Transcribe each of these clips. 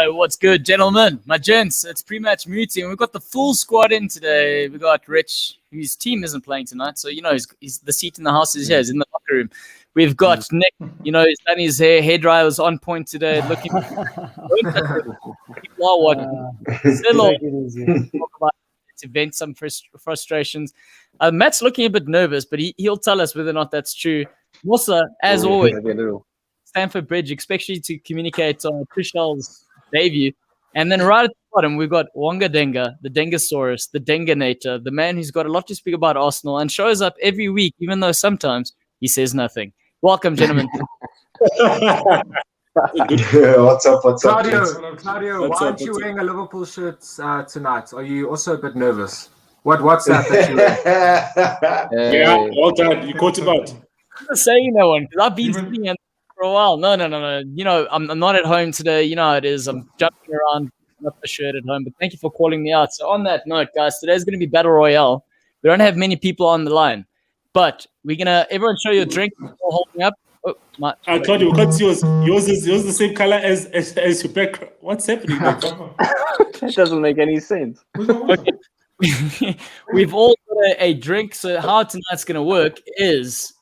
What's good, gentlemen? My gents, it's Prematch Muti, and we've got the full squad in today. We've got Rich, whose team isn't playing tonight, so, he's the seat in the house is here, he's in the locker room. We've got Nick, he's done his hairdryer was on point today, looking people are watching. Talk about to vent some frustrations. Matt's looking a bit nervous, but he'll tell us whether or not that's true. Musa, as always, Stamford Bridge expects you to communicate on Tushel's debut. And then right at the bottom, we've got Wonga Denga, the Dengasaurus, the Denganator, the man who's got a lot to speak about Arsenal and shows up every week, even though sometimes he says nothing. Welcome, gentlemen. What's up? Claudio, why aren't you wearing a Liverpool shirt tonight? Are you also a bit nervous? What's that you're wearing? Yeah, well done. You caught him out. I'm not saying that one because I've been sitting in for a while. No. I'm not at home today. You know how it is. I'm jumping around, not the shirt at home. But thank you for calling me out. So on that note, guys, today's going to be Battle Royale. We don't have many people on the line, but we're going to everyone show your drink before holding up. Oh, my. Claudio, we can't see yours. Yours is the same color as your background. What's happening? That doesn't make any sense. Okay. We've all got a drink. So how tonight's going to work is...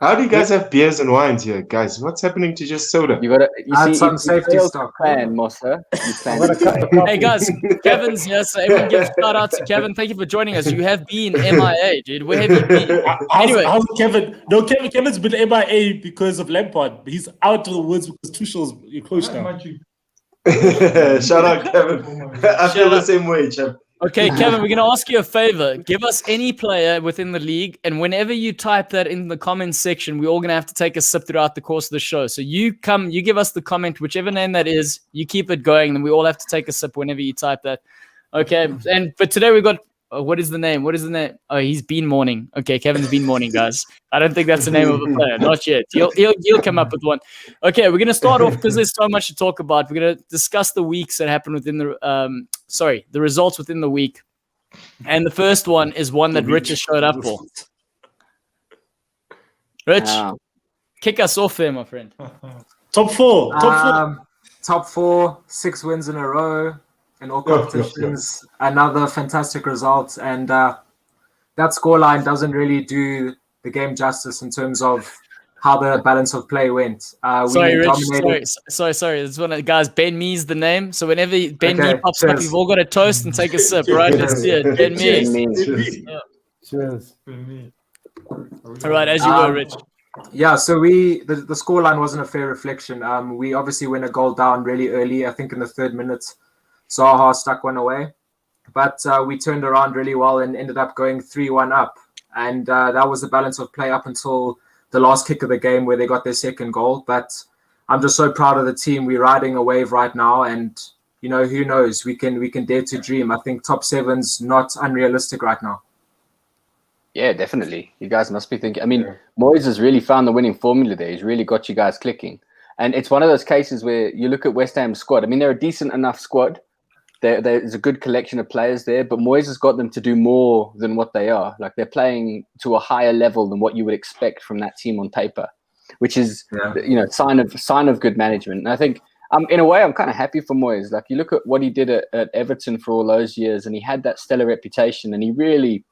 How do you guys have beers and wines here, guys? What's happening to just soda? You add some safety stock. Plan, Mossa. Hey guys, Kevin's here, so everyone give a shout out to Kevin. Thank you for joining us. You have been MIA, dude. Where have you been? How's Kevin? No, Kevin's been MIA because of Lampard. He's out of the woods because Tuchel's coach now. Shout out, Kevin. I feel the same way, champ. Okay, Kevin, we're going to ask you a favor. Give us any player within the league, and whenever you type that in the comments section, we're all going to have to take a sip throughout the course of the show. So you give us the comment, whichever name that is, you keep it going, and we all have to take a sip whenever you type that. Okay, but today we've got, what is the name? Oh, he's Bean Morning. Okay, Kevin's Bean Morning, guys. I don't think that's the name of a player. Not yet. He'll come up with one. Okay, we're going to start off because there's so much to talk about. We're going to discuss the weeks that happened within the results within the week. And the first one is one that Rich has showed up for. Rich, kick us off there, my friend. Top four. Top four, 6 wins in a row in all competitions. Another fantastic result. And that scoreline doesn't really do the game justice in terms of how the balance of play went. Sorry, Rich. Sorry. This one, guys. Ben Mee's the name. So whenever Ben Mee pops up, you've all got to toast and take a sip, right? Let's see it. Ben Mee. Cheers. All right, as you were, Rich. Yeah, so the scoreline wasn't a fair reflection. We obviously went a goal down really early. I think in the 3rd minute, Zaha stuck one away. But we turned around really well and ended up going 3-1 up. And that was the balance of play up until the last kick of the game where they got their 2nd goal. But I'm just so proud of the team. We're riding a wave right now, and who knows? We can dare to dream. I think top 7's not unrealistic right now. Yeah, definitely. You guys must be thinking. I mean, Moyes has really found the winning formula there. He's really got you guys clicking, and it's one of those cases where you look at West Ham's squad. I mean, they're a decent enough squad. There's a good collection of players there, but Moyes has got them to do more than what they are. Like, they're playing to a higher level than what you would expect from that team on paper, which is, sign of good management. And I think, in a way, I'm kind of happy for Moyes. Like, you look at what he did at Everton for all those years, and he had that stellar reputation, and he really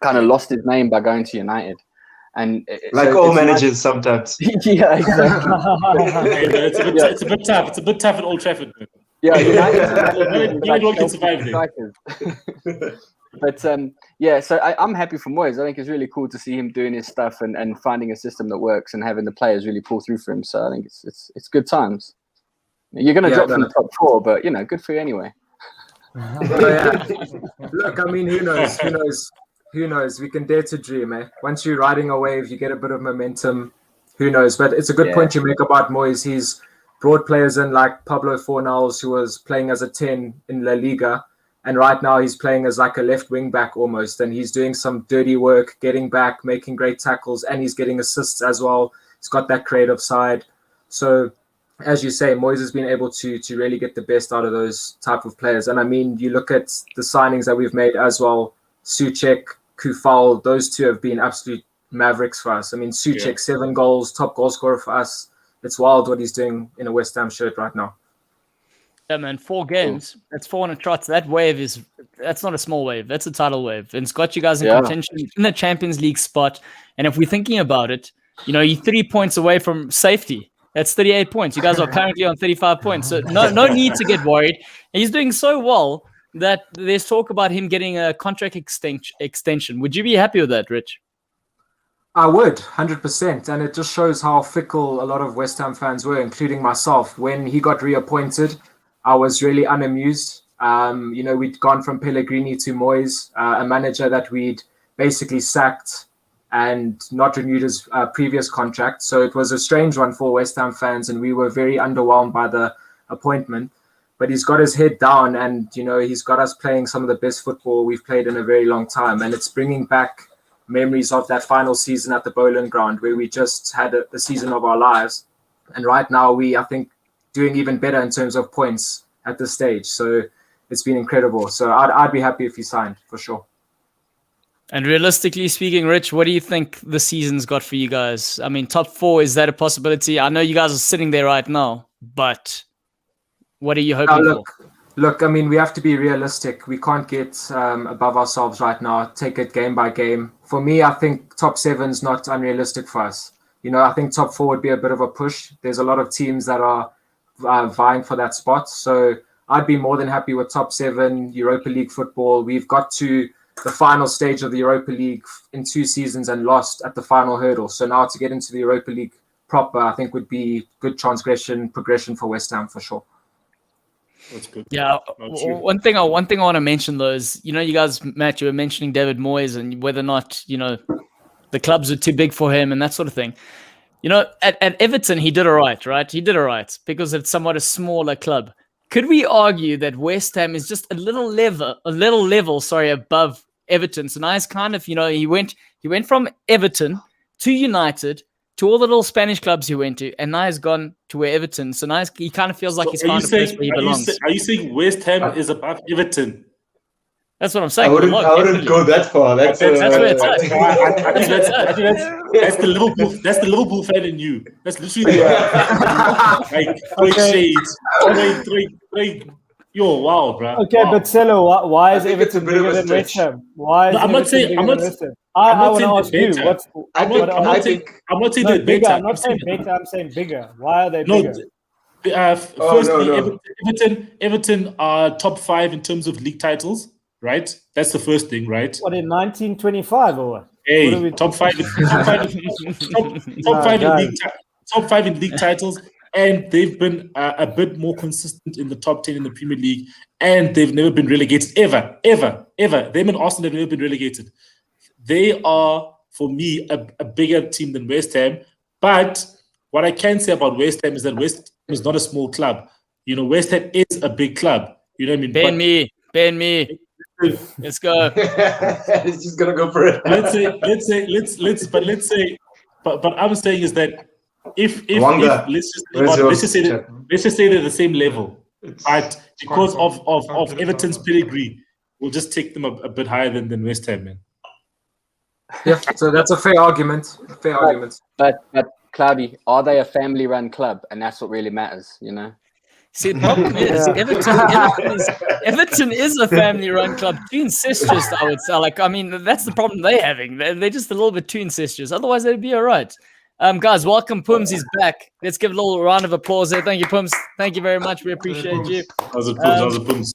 kind of lost his name by going to United. And all managers sometimes. Yeah, exactly. It's a bit tough. It's a bit tough at Old Trafford. Yeah, United can survive there. But so I'm happy for Moyes. I think it's really cool to see him doing his stuff and finding a system that works and having the players really pull through for him. So I think it's good times. You're going to drop from the top 4, but good for you anyway. Look, I mean, who knows? We can dare to dream, eh? Once you're riding a wave, you get a bit of momentum. Who knows? But it's a good point you make about Moyes. He's brought players in like Pablo Fornals, who was playing as a 10 in La Liga, and right now he's playing as like a left wing back almost, and he's doing some dirty work, getting back, making great tackles, and he's getting assists as well. He's got that creative side. So, as you say, Moyes has been able to really get the best out of those type of players. And I mean, you look at the signings that we've made as well, Souček, Kufal, those two have been absolute mavericks for us. I mean, Souček, 7 goals, top goal scorer for us. It's wild what he's doing in a West Ham shirt right now. Yeah, man, 4 games. That's 400 trots. That's not a small wave. That's a tidal wave. And it's got you guys in contention in the Champions League spot. And if we're thinking about it, you're 3 points away from safety. That's 38 points. You guys are currently on 35 points. So no need to get worried. And he's doing so well that there's talk about him getting a contract extension. Would you be happy with that, Rich? I would, 100%. And it just shows how fickle a lot of West Ham fans were, including myself. When he got reappointed, I was really unamused. We'd gone from Pellegrini to Moyes, a manager that we'd basically sacked and not renewed his previous contract. So it was a strange one for West Ham fans, and we were very underwhelmed by the appointment. But he's got his head down, and, he's got us playing some of the best football we've played in a very long time. And it's bringing back memories of that final season at the Bowling Ground, where we just had the season of our lives. And right now I think, doing even better in terms of points at this stage. So it's been incredible. So I'd be happy if he signed, for sure. And realistically speaking, Rich, what do you think the season's got for you guys? I mean, top 4, is that a possibility? I know you guys are sitting there right now, but what are you hoping for? Look, I mean, we have to be realistic. We can't get above ourselves right now. Take it game by game. For me, I think top 7's not unrealistic for us. I think top 4 would be a bit of a push. There's a lot of teams that are vying for that spot. So I'd be more than happy with top 7, Europa League football. We've got to the final stage of the Europa League in 2 seasons and lost at the final hurdle. So now to get into the Europa League proper, I think would be good progression for West Ham for sure. That's good. Yeah. One thing I want to mention though is, you guys, Matt, you were mentioning David Moyes and whether or not, the clubs are too big for him and that sort of thing. At Everton, he did all right? He did all right because it's somewhat a smaller club. Could we argue that West Ham is just a little level above Everton? So now he's kind of, he went from Everton to United to all the little Spanish clubs he went to, and now he's gone to where Everton. So now he kind of feels like he's kind of place where he belongs. Are you saying West Ham is above Everton? That's what I'm saying. I wouldn't go that far. That's where it's at. That's the Liverpool fan in you. That's literally like throwing shades. Throwing. Yo, wow, bro. Okay, wow. But Cello, why is Everton bigger than West Ham? Why is I'm not saying. I'm not saying they're bigger. I'm not saying better. I'm saying bigger. Why are they bigger? Everton are top 5 in terms of league titles, right? That's the first thing, right? What, in 1925 or what? Hey, what top 5 in league titles, and they've been a bit more consistent in the top 10 in the Premier League, and they've never been relegated ever. Them and Arsenal have never been relegated. They are, for me, a bigger team than West Ham. But what I can say about West Ham is that West Ham is not a small club. West Ham is a big club. You know what I mean? Ben me. Let's go. He's just gonna go for it. But I'm saying is that if let's just say they're the same level, right? Because of Everton's pedigree, we'll just take them a bit higher than West Ham, man. Yeah, so that's a fair argument. But Cloudy, are they a family-run club? And that's what really matters, See, the problem is Everton is a family-run club, too incestuous, I would say. That's the problem they're having. They're just a little bit too incestuous. Otherwise, they'd be all right. Guys, welcome. Pums is back. Let's give a little round of applause there. Thank you, Pums. Thank you very much. We appreciate you. How's it, Pums?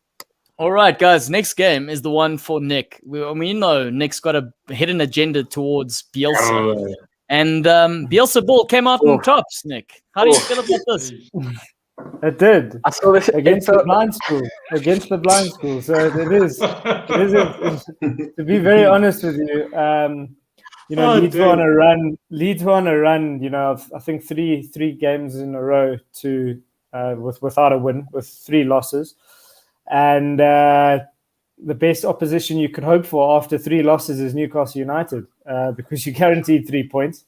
All right, guys. Next game is the one for Nick. We know Nick's got a hidden agenda towards Bielsa. And Bielsa ball came out on tops, Nick. How do you feel about this? It did. I saw this against the blind school. So it is. To be very honest with you, Leeds were on a run. I think three games in a row without a win, with 3 losses, and the best opposition you could hope for after 3 losses is Newcastle United, because you're guaranteed 3 points.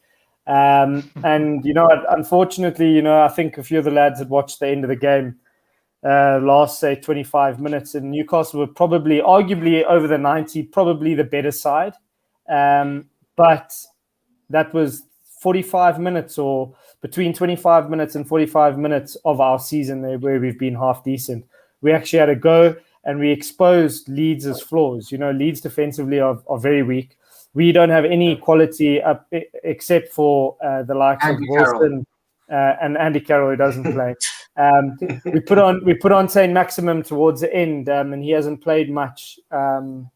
And unfortunately, I think a few of the lads had watched the end of the game, last, say, 25 minutes, and Newcastle were probably, arguably over the 90, probably the better side. But that was 45 minutes, or between 25 minutes and 45 minutes of our season where we've been half decent. we actually had a go and we exposed Leeds' flaws. Leeds defensively are very weak. We don't have any quality up except for the likes Andy of Wilson and Andy Carroll, who doesn't play. We put on Saint Maximum towards the end, and he hasn't played much, in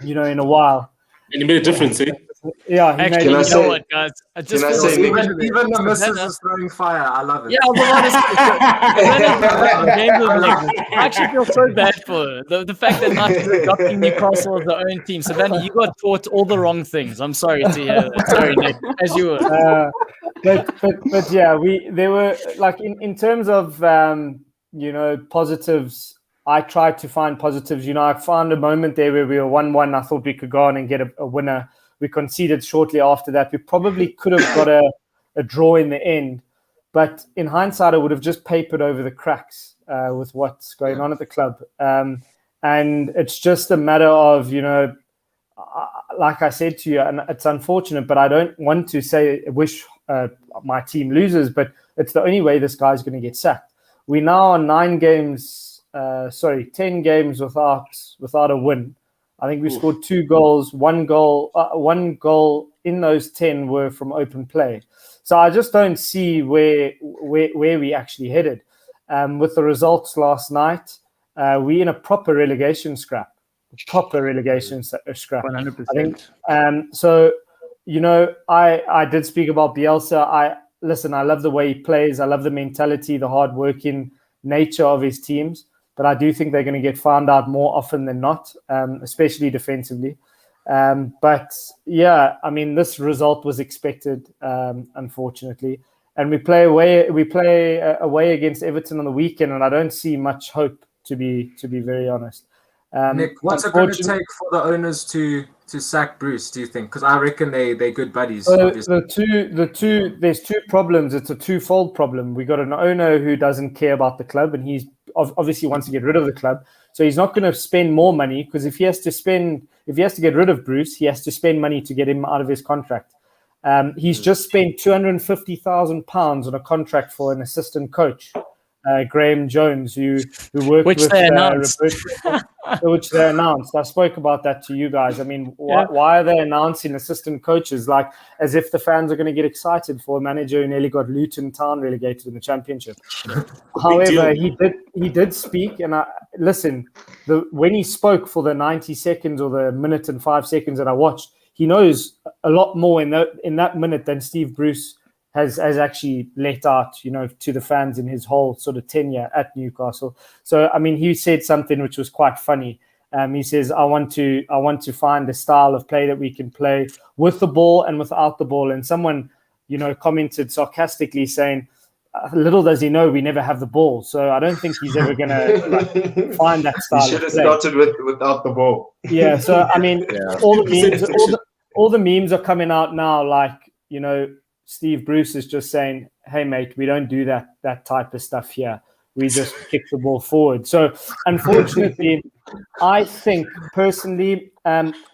a while. And you made a difference, eh? Yeah, Actually, you know what, guys? I just feel say, so Nick, even the missus is throwing fire. I love it. Yeah, I was I actually feel so bad for her. The fact that not adopting Newcastle as their own team. Savannah, you got taught all the wrong things. I'm sorry to hear that. Sorry, Nick, as you were. But yeah, there were like in terms of positives. I tried to find positives. I found a moment there where we were 1-1. I thought we could go on and get a winner. We conceded shortly after that. We probably could have got a draw in the end. But in hindsight, I would have just papered over the cracks with what's going on at the club. And it's just a matter of, like I said to you, and it's unfortunate, but I don't want to wish my team loses, but it's the only way this guy's going to get sacked. We now are 10 games without a win. I think we scored 2 goals, one goal in those 10 were from open play. So I just don't see where we actually headed. With the results last night, we in a proper relegation scrap. 100%. I think. So, I did speak about Bielsa. I love the way he plays. I love the mentality, the hard-working nature of his teams. But I do think they're going to get found out more often than not, especially defensively. But yeah, I mean, this result was expected, unfortunately. And we play away against Everton on the weekend, and I don't see much hope, to be very honest. Nick, what's it going to take for the owners to sack Bruce, do you think? Because I reckon they're good buddies. So there's two problems. It's a twofold problem. We got an owner who doesn't care about the club, and he's obviously wants to get rid of the club. So he's not going to spend more money, because if he has to get rid of Bruce, he has to spend money to get him out of his contract. He's just spent £250,000 on a contract for an assistant coach, Graham Jones, who worked which with they announced. which they announced. I spoke about that to you guys. I mean, why are they announcing assistant coaches, like as if the fans are going to get excited for a manager who nearly got Luton Town relegated in the Championship? However, he did speak, and when he spoke for the 90 seconds or the minute and 5 seconds that I watched, he knows a lot more in that minute than Steve Bruce has actually let out, to the fans in his whole sort of tenure at Newcastle. So, I mean, he said something which was quite funny. He says, I want to find a style of play that we can play with the ball and without the ball. And someone, commented sarcastically saying, little does he know we never have the ball. So I don't think he's ever going to find that style. He should have started without the ball. Yeah. So, I mean, all the memes are coming out now, like, Steve Bruce is just saying, hey, mate, we don't do that type of stuff here. We just kick the ball forward. So, unfortunately, I think personally,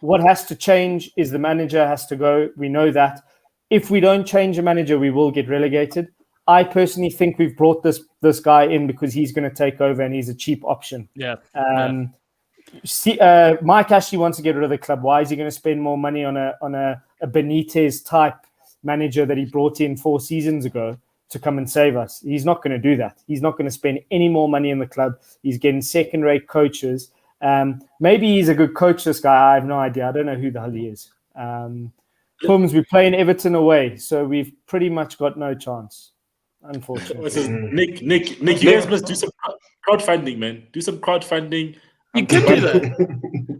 what has to change is the manager has to go. We know that. If we don't change the manager, we will get relegated. I personally think we've brought this guy in because he's going to take over and he's a cheap option. Yeah. Mike Ashley wants to get rid of the club. Why is he going to spend more money on a Benitez type manager that he brought in 4 seasons ago to come and save us? He's not going to do that. He's not going to spend any more money in the club. He's getting second-rate coaches. Maybe he's a good coach, this guy. I have no idea. I don't know who the hell he is. Pums, we're playing Everton away, so we've pretty much got no chance, unfortunately. Nick, you guys must do some crowdfunding, man. Do some crowdfunding. You could do that.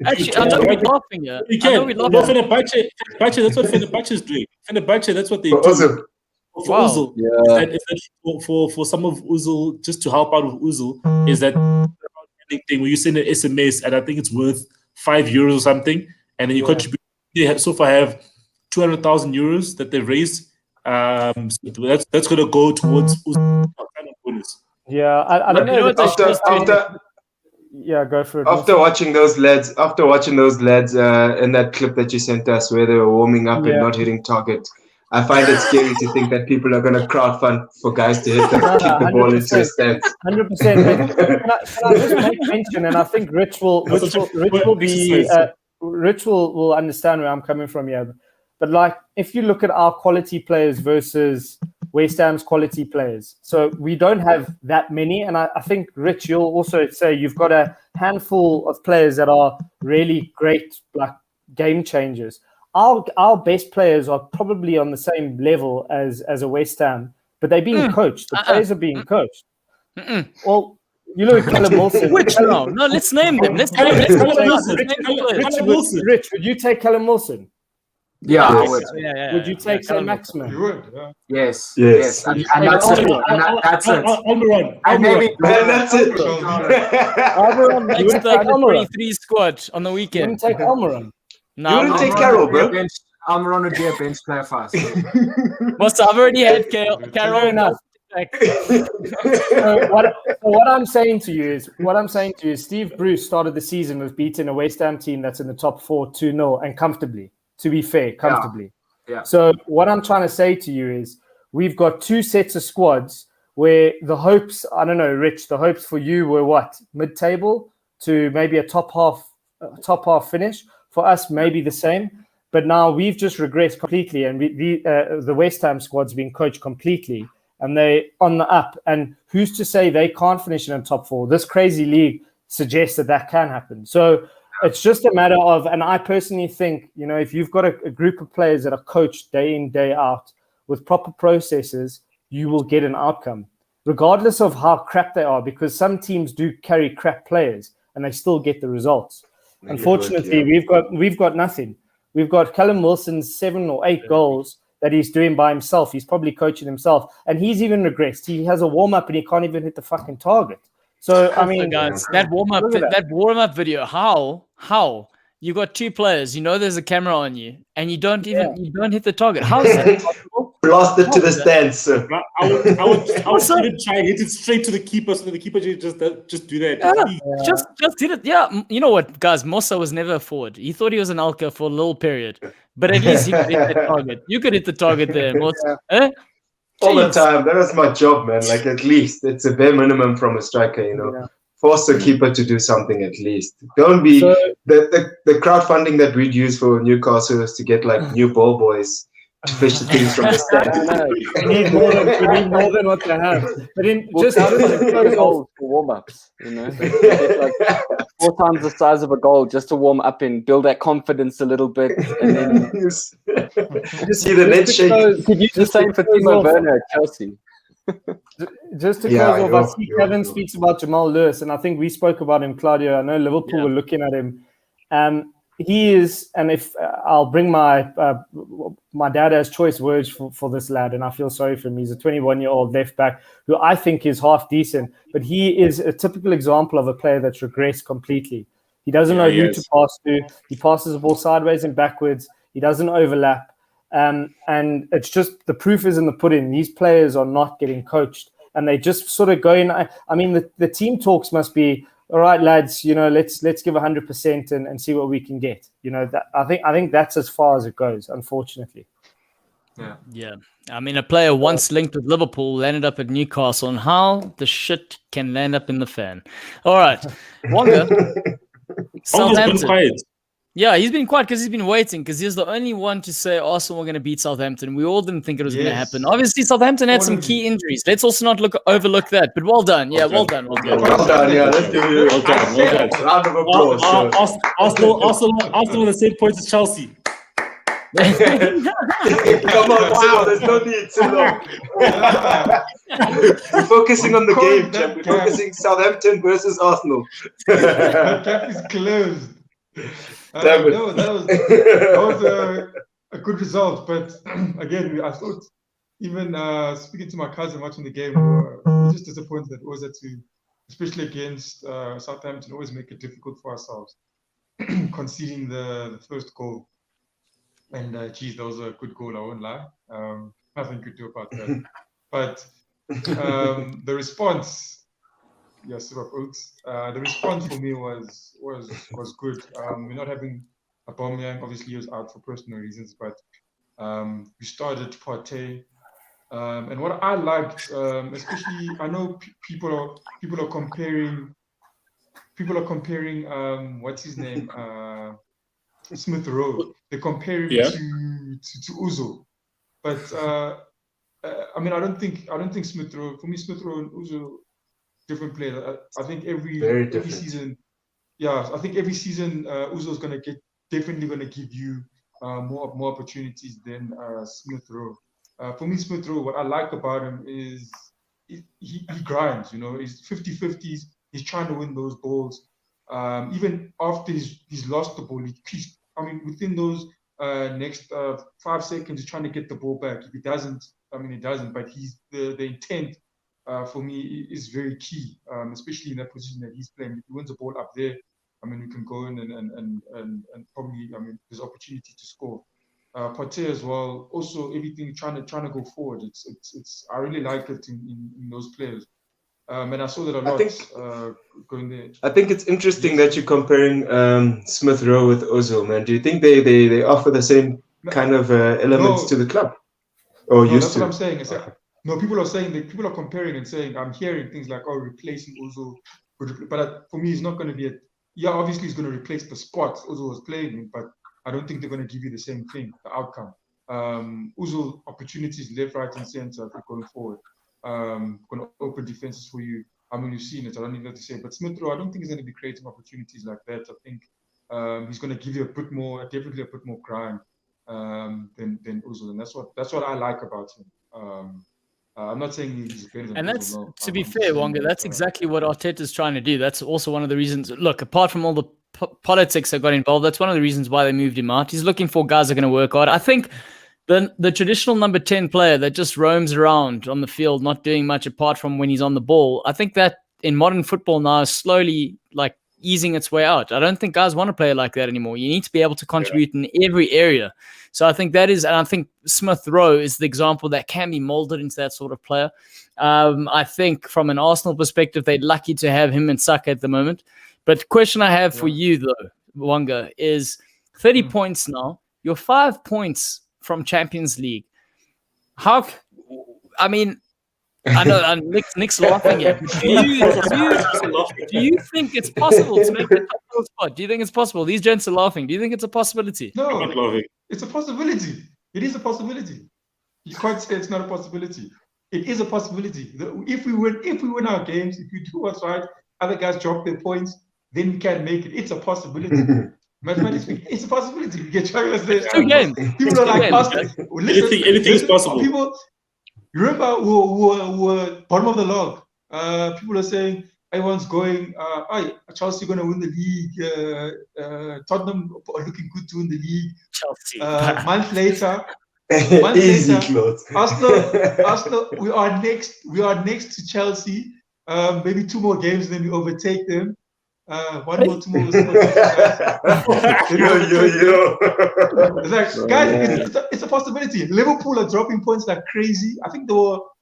Actually, I know we're laughing here. You can. Fenerbahce, that's what Fenerbahce is doing. Fenerbahce, that's what they do. For Ozil. Yeah. Is that for some of Ozil, just to help out with Ozil, is that thing where you send an SMS and I think it's worth €5 or something, and then you contribute. They so far have 200,000 euros that they've raised. So that's going to go towards Ozil bonus. Yeah, I don't know. Yeah, go for it. After watching those lads in that clip that you sent us where they were warming up and not hitting target, I find it scary to think that people are going to crowdfund for guys to kick the ball into the stands. 100%. Can I just make mention, and I think Rich will understand where I'm coming from here. But like, if you look at our quality players versus West Ham's quality players, so we don't have that many. And I think, Rich, you'll also say you've got a handful of players that are really great, like game changers. Our best players are probably on the same level as a West Ham, but they're being coached. The players are being coached. Well, you look at Callum Wilson. Which no, let's name them. Let's name Wilson. Rich, would you take Callum Wilson? Yeah, I would. Would you take Sam Maximin? You would, yeah. Yes. And that's it. That's it. And maybe That's it. Almiron, you Next wouldn't up, take the Almiron. 23 squad on the You weekend. wouldn't take Almiron. No, You wouldn't take Carroll, bro. Almiron would be a bench player for us. I've already had Carroll. Fair enough. So what I'm saying to you is Steve Bruce started the season with beating a West Ham team that's in the top 4 2-0 and comfortably. To be fair, comfortably. Yeah. So what I'm trying to say to you is we've got 2 sets of squads where the hopes, I don't know, Rich, the hopes for you were what? Mid-table to maybe a top half finish. For us, maybe the same. But now we've just regressed completely, and the West Ham squad's been coached completely, and they're on the up. And who's to say they can't finish in the top 4? This crazy league suggests that can happen. So it's just a matter of, and I personally think, you know, if you've got a group of players that are coached day in, day out with proper processes, you will get an outcome, regardless of how crap they are, because some teams do carry crap players and they still get the results. Unfortunately, we've got nothing. We've got Callum Wilson's 7 or 8 goals that he's doing by himself. He's probably coaching himself, and he's even regressed. He has a warm-up and he can't even hit the fucking target. So I mean, guys, that warm up video. How you got 2 players? You know, there's a camera on you, and you don't hit the target. How is that possible? Blast it to the stands, sir. I would even try and hit it straight to the keeper, so that the keeper just do that. Just did it. Yeah, you know what, guys? Mossa was never a forward. He thought he was an Alka for a little period, but at least he could hit the target. You could hit the target there, Mossa. All the time. That is my job, man. Like, at least it's a bare minimum from a striker, you know. Force the keeper to do something at least. Don't be the crowdfunding that we'd use for Newcastle is to get like new ball boys to fish the things from the stands. We need more than what they have. But just goals for warm-ups, you know, like 4 times the size of a goal just to warm up and build that confidence a little bit, and then see the net shake. Could use the same for Timo Werner at Chelsea. Just to close off, I see Kevin speaks about Jamal Lewis, and I think we spoke about him, Claudio. I know Liverpool were looking at him. He is, and if I'll bring my dad has choice words for this lad, and I feel sorry for him. He's a 21-year-old left back who I think is half decent, but he is a typical example of a player that's regressed completely. He doesn't know who to pass to. He passes the ball sideways and backwards. He doesn't overlap. And it's just the proof is in the pudding. These players are not getting coached, and they just sort of go in. I mean, the team talks must be, all right, lads, you know, let's give 100% and see what we can get. You know, that I think that's as far as it goes, unfortunately. Yeah. I mean, a player once linked with Liverpool landed up at Newcastle, and how the shit can land up in the fan. All right, Wonga. Southampton. Yeah, he's been quiet because he's been waiting, because he's the only one to say Arsenal were going to beat Southampton. We all didn't think it was going to happen. Obviously, Southampton had some key injuries. Let's also not overlook that. But well done. Yeah, well done. Well done, yeah. Let's do it. Well done. Round of applause. Arsenal the same points as Chelsea. Come on, wow. There's no need so long. We're focusing on the game, champ. We're focusing Southampton versus Arsenal. The gap is closed. That was a good result, but again, I thought, even speaking to my cousin watching the game, we're just disappointed that we always had to, especially against Southampton, always make it difficult for ourselves, conceding the first goal. And geez, that was a good goal, I won't lie. Nothing to do about that. But the response. Yes, super oats. The response for me was good. We're not having Aubameyang. Obviously, he was out for personal reasons, but We started Partey. And what I liked, especially, I know people are comparing. People are comparing. What's his name? Smith Rowe. They compare him to Uzo. But I mean, I don't think Smith Rowe. For me, Smith Rowe and Uzo, different players. I think every season, I think every season Uzo is definitely gonna give you more opportunities than Smith Rowe. For me, Smith Rowe, what I like about him is he grinds. You know, he's 50-50s. He's trying to win those balls. Even after he's lost the ball, within those next 5 seconds, he's trying to get the ball back. If he doesn't, he doesn't. But the intent for me is very key, especially in that position that he's playing. If he wins the ball up there, we can go in and probably, there's opportunity to score. Partey as well. Also, everything trying to go forward. It's I really like it in those players. And I saw that a lot going there. I think it's interesting that you're comparing Smith Rowe with Ozil, man. Do you think they offer the same kind of elements to the club? Or used that's to? What I'm saying. It's people are saying that people are comparing and saying, I'm hearing things like, replacing Ozil. But for me, it's not going to be obviously it's going to replace the spot Ozil was playing in, but I don't think they're going to give you the same thing, the outcome. Ozil opportunities left, right, and center going forward. Going to open defenses for you. You've seen it. I don't even know what to say. But Smith Rowe, I don't think he's going to be creating opportunities like that. I think he's going to give you definitely a bit more grind than Ozil, and that's what I like about him. I'm not saying he's better than and Ozil. that's No. to be fair, Wonga. That's exactly what Arteta's trying to do. That's also one of the reasons. Look, apart from all the politics that got involved, that's one of the reasons why they moved him out. He's looking for guys that are going to work hard. I think the traditional number 10 player that just roams around on the field, not doing much apart from when he's on the ball, I think that in modern football now is slowly easing its way out. I don't think guys want to play like that anymore. You need to be able to contribute in every area. So I think that is, and I think Smith Rowe is the example that can be molded into that sort of player. I think from an Arsenal perspective, they're lucky to have him and Saka at the moment. But the question I have for you, though, Wonga, is 30 points now. You're 5 points from Champions League. I know Nick's laughing at. Do you think it's possible to make the top 4 spot? Do you think it's possible? These gents are laughing. Do you think it's a possibility? No, it's a possibility. It is a possibility. You can't say it's not a possibility. It is a possibility. If we win our games, if we do what's right, other guys drop their points, then we can make it. It's a possibility. Mathematically, it's a possibility. We get Charles there. 2 games. People are like, anything is possible. People, remember, we're bottom of the log. People are saying everyone's going, Chelsea going to win the league. Tottenham are looking good to win the league. Chelsea. Month later, Arsenal, we are next to Chelsea. Maybe 2 more games, and then we overtake them. 1 more, 2 more. It's like, guys, it's a possibility. Liverpool are dropping points like crazy. I think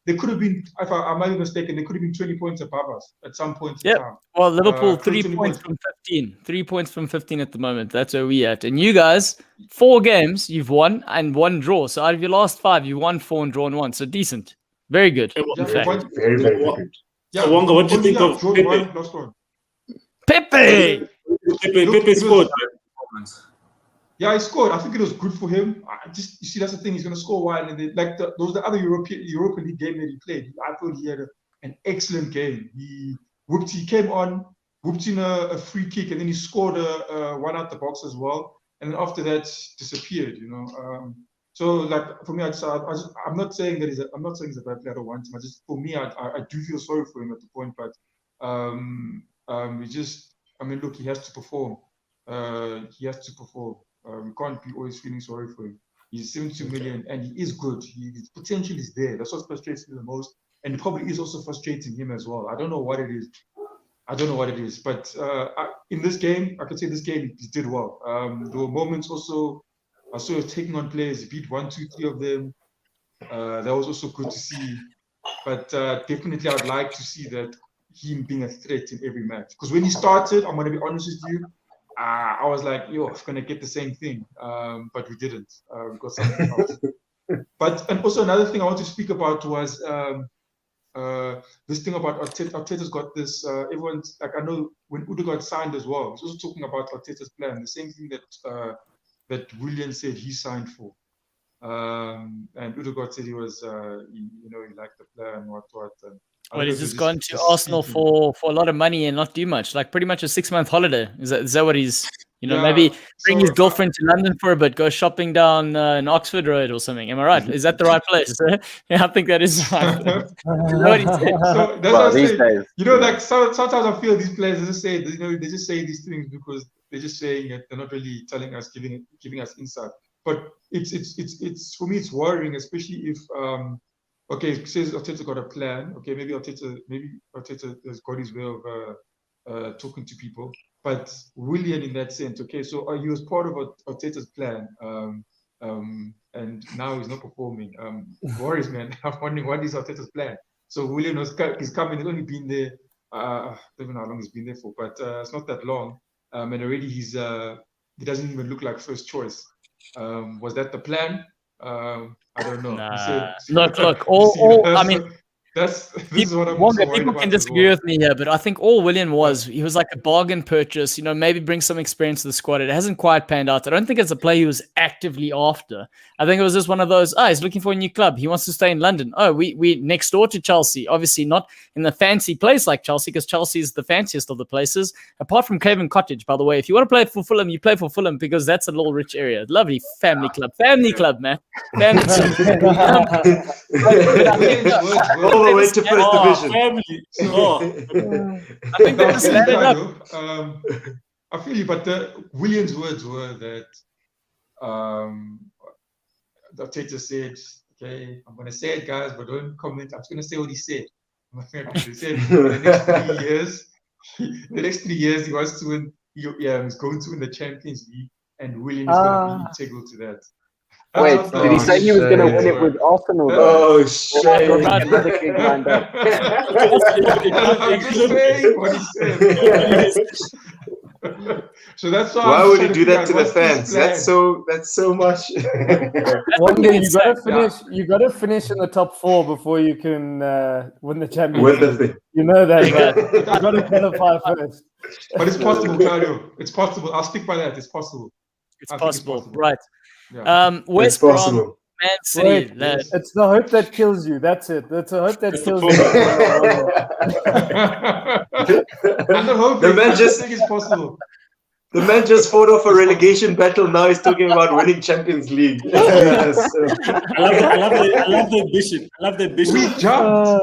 they could have been, if I might be mistaken, they could have been 20 points above us at some point in time. Well, Liverpool 3 points from 15. 3 points from 15 at the moment. That's where we at. And you guys, 4 games you've won and 1 draw. So out of your last 5, you won 4 and drawn 1. So decent. Very good. Very, very good. Yeah, Wonga, what do you think of Pepe? Pepe scored. Yeah, he scored. I think it was good for him. You see, that's the thing. He's going to score wide. And those the other Europa League game that he played. I thought he had an excellent game. He came on, whooped in a free kick, and then he scored one out the box as well. And then after that, disappeared. So for me, I'm not saying that he's a bad player. I don't want him. For me, I do feel sorry for him at the point, but look, he has to perform. We can't be always feeling sorry for him. He's 72 million and he is good. His potential is there. That's what frustrates me the most. And it probably is also frustrating him as well. I don't know what it is. But in this game, I could say this game he did well. There were moments also, I saw him taking on players. He beat 1, 2, 3 of them. That was also good to see. But definitely I'd like to see that him being a threat in every match. Because when he started, I'm going to be honest with you, I was like, yo, I'm gonna get the same thing, but we didn't. We got something else. And also another thing I want to speak about was this thing about Arteta. Arteta's got this. Everyone's like, I know when Udo got signed as well, he's also talking about Arteta's plan, the same thing that Willian said he signed for. And Udo said he was, he liked the plan, what. And well, he's just gone to Arsenal for a lot of money and not do much, like pretty much a 6-month holiday. Is that what he's, maybe bring his girlfriend to London for a bit, go shopping down in Oxford Road or something. Am I right? Is that the right place? Yeah, I think that is right. What he said. So that's what I'm saying. Like sometimes I feel these players just say, they just say these things because they're just saying it. They're not really telling us, giving us insight. But it's for me, it's worrying, especially if okay, it says Arteta got a plan. Okay, maybe Arteta has got his way of talking to people. But Willian, in that sense, okay, so he was part of Arteta's plan, and now he's not performing. Worries, man. I'm wondering what is Arteta's plan. So Willian he's coming. He's only been there. I don't know how long he's been there for, but it's not that long. And already he doesn't even look like first choice. Was that the plan? I don't know. Nah. Look. I mean, this is what I'm also people can disagree with me here, but I think all Willian he was like a bargain purchase. Maybe bring some experience to the squad. It hasn't quite panned out. I don't think it's a player he was actively after. I think it was just one of those. He's looking for a new club. He wants to stay in London. We next door to Chelsea. Obviously not in the fancy place like Chelsea, because Chelsea is the fanciest of the places. Apart from Craven Cottage, by the way. If you want to play for Fulham, you play for Fulham because that's a little rich area. Lovely family club, man. Family club. All the way to first division. I think that just ended up. I feel you, but William's words were that the Arteta said, okay, I'm going to say it, guys, but don't comment. I'm just going to say what he said. He said the next 3 years he wants to win. He's going to win the Champions League, and William is going to be integral to that. Wait, did he say he was going to win it with Arsenal? Oh, shit. So that's why would he do that to the fans? That's so much. One day you gotta finish in the top 4 before you can win the championship. You know that, you gotta qualify first. But it's possible, Claudio. It's possible. I'll stick by that. It's possible. It's possible, right? Yeah. West Brom, Man City. It's the hope that kills you. That's it. That's a hope that kills you. I'm not hoping. I think it's possible. The man just fought off a relegation battle. Now he's talking about winning Champions League. I love the ambition. We jumped.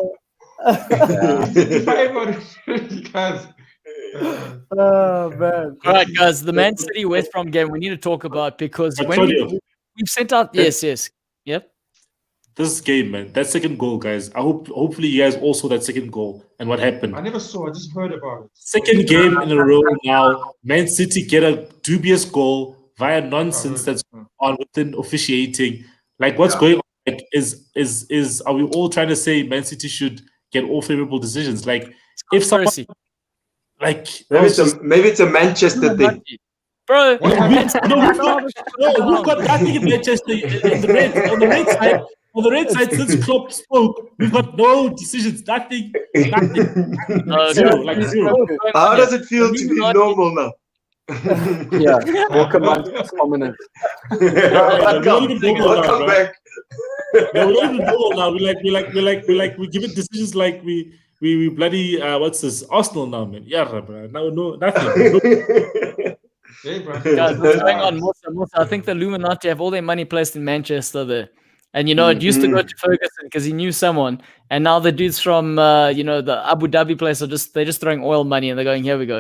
Oh man! All right, guys. The Man City West Brom game we need to talk about because when we've sent out. Yes. Yep. This game, man. That second goal, guys. Hopefully you guys all saw that second goal and what happened. I never saw. I just heard about it. Second game in a row now. Man City get a dubious goal via nonsense that's on within officiating. Like what's going on? Like, is are we all trying to say Man City should get all favorable decisions? Like if someone. Like maybe it's a Manchester thing, bro. We've got nothing in Manchester. On the red side, since Klopp spoke, we've got no decisions. Nothing. Zero. How does it feel to be normal now? Yeah, welcome prominent. Welcome back. No, we don't even normal now. We give it decisions like we bloody what's this Arsenal now, man? Yeah, bro. No, nothing. Hey, bro. Guys, what's going on? Musa, I think the Illuminati have all their money placed in Manchester there. And, it used to go to Ferguson because he knew someone. And now the dudes from, the Abu Dhabi place they're just throwing oil money and they're going, here we go.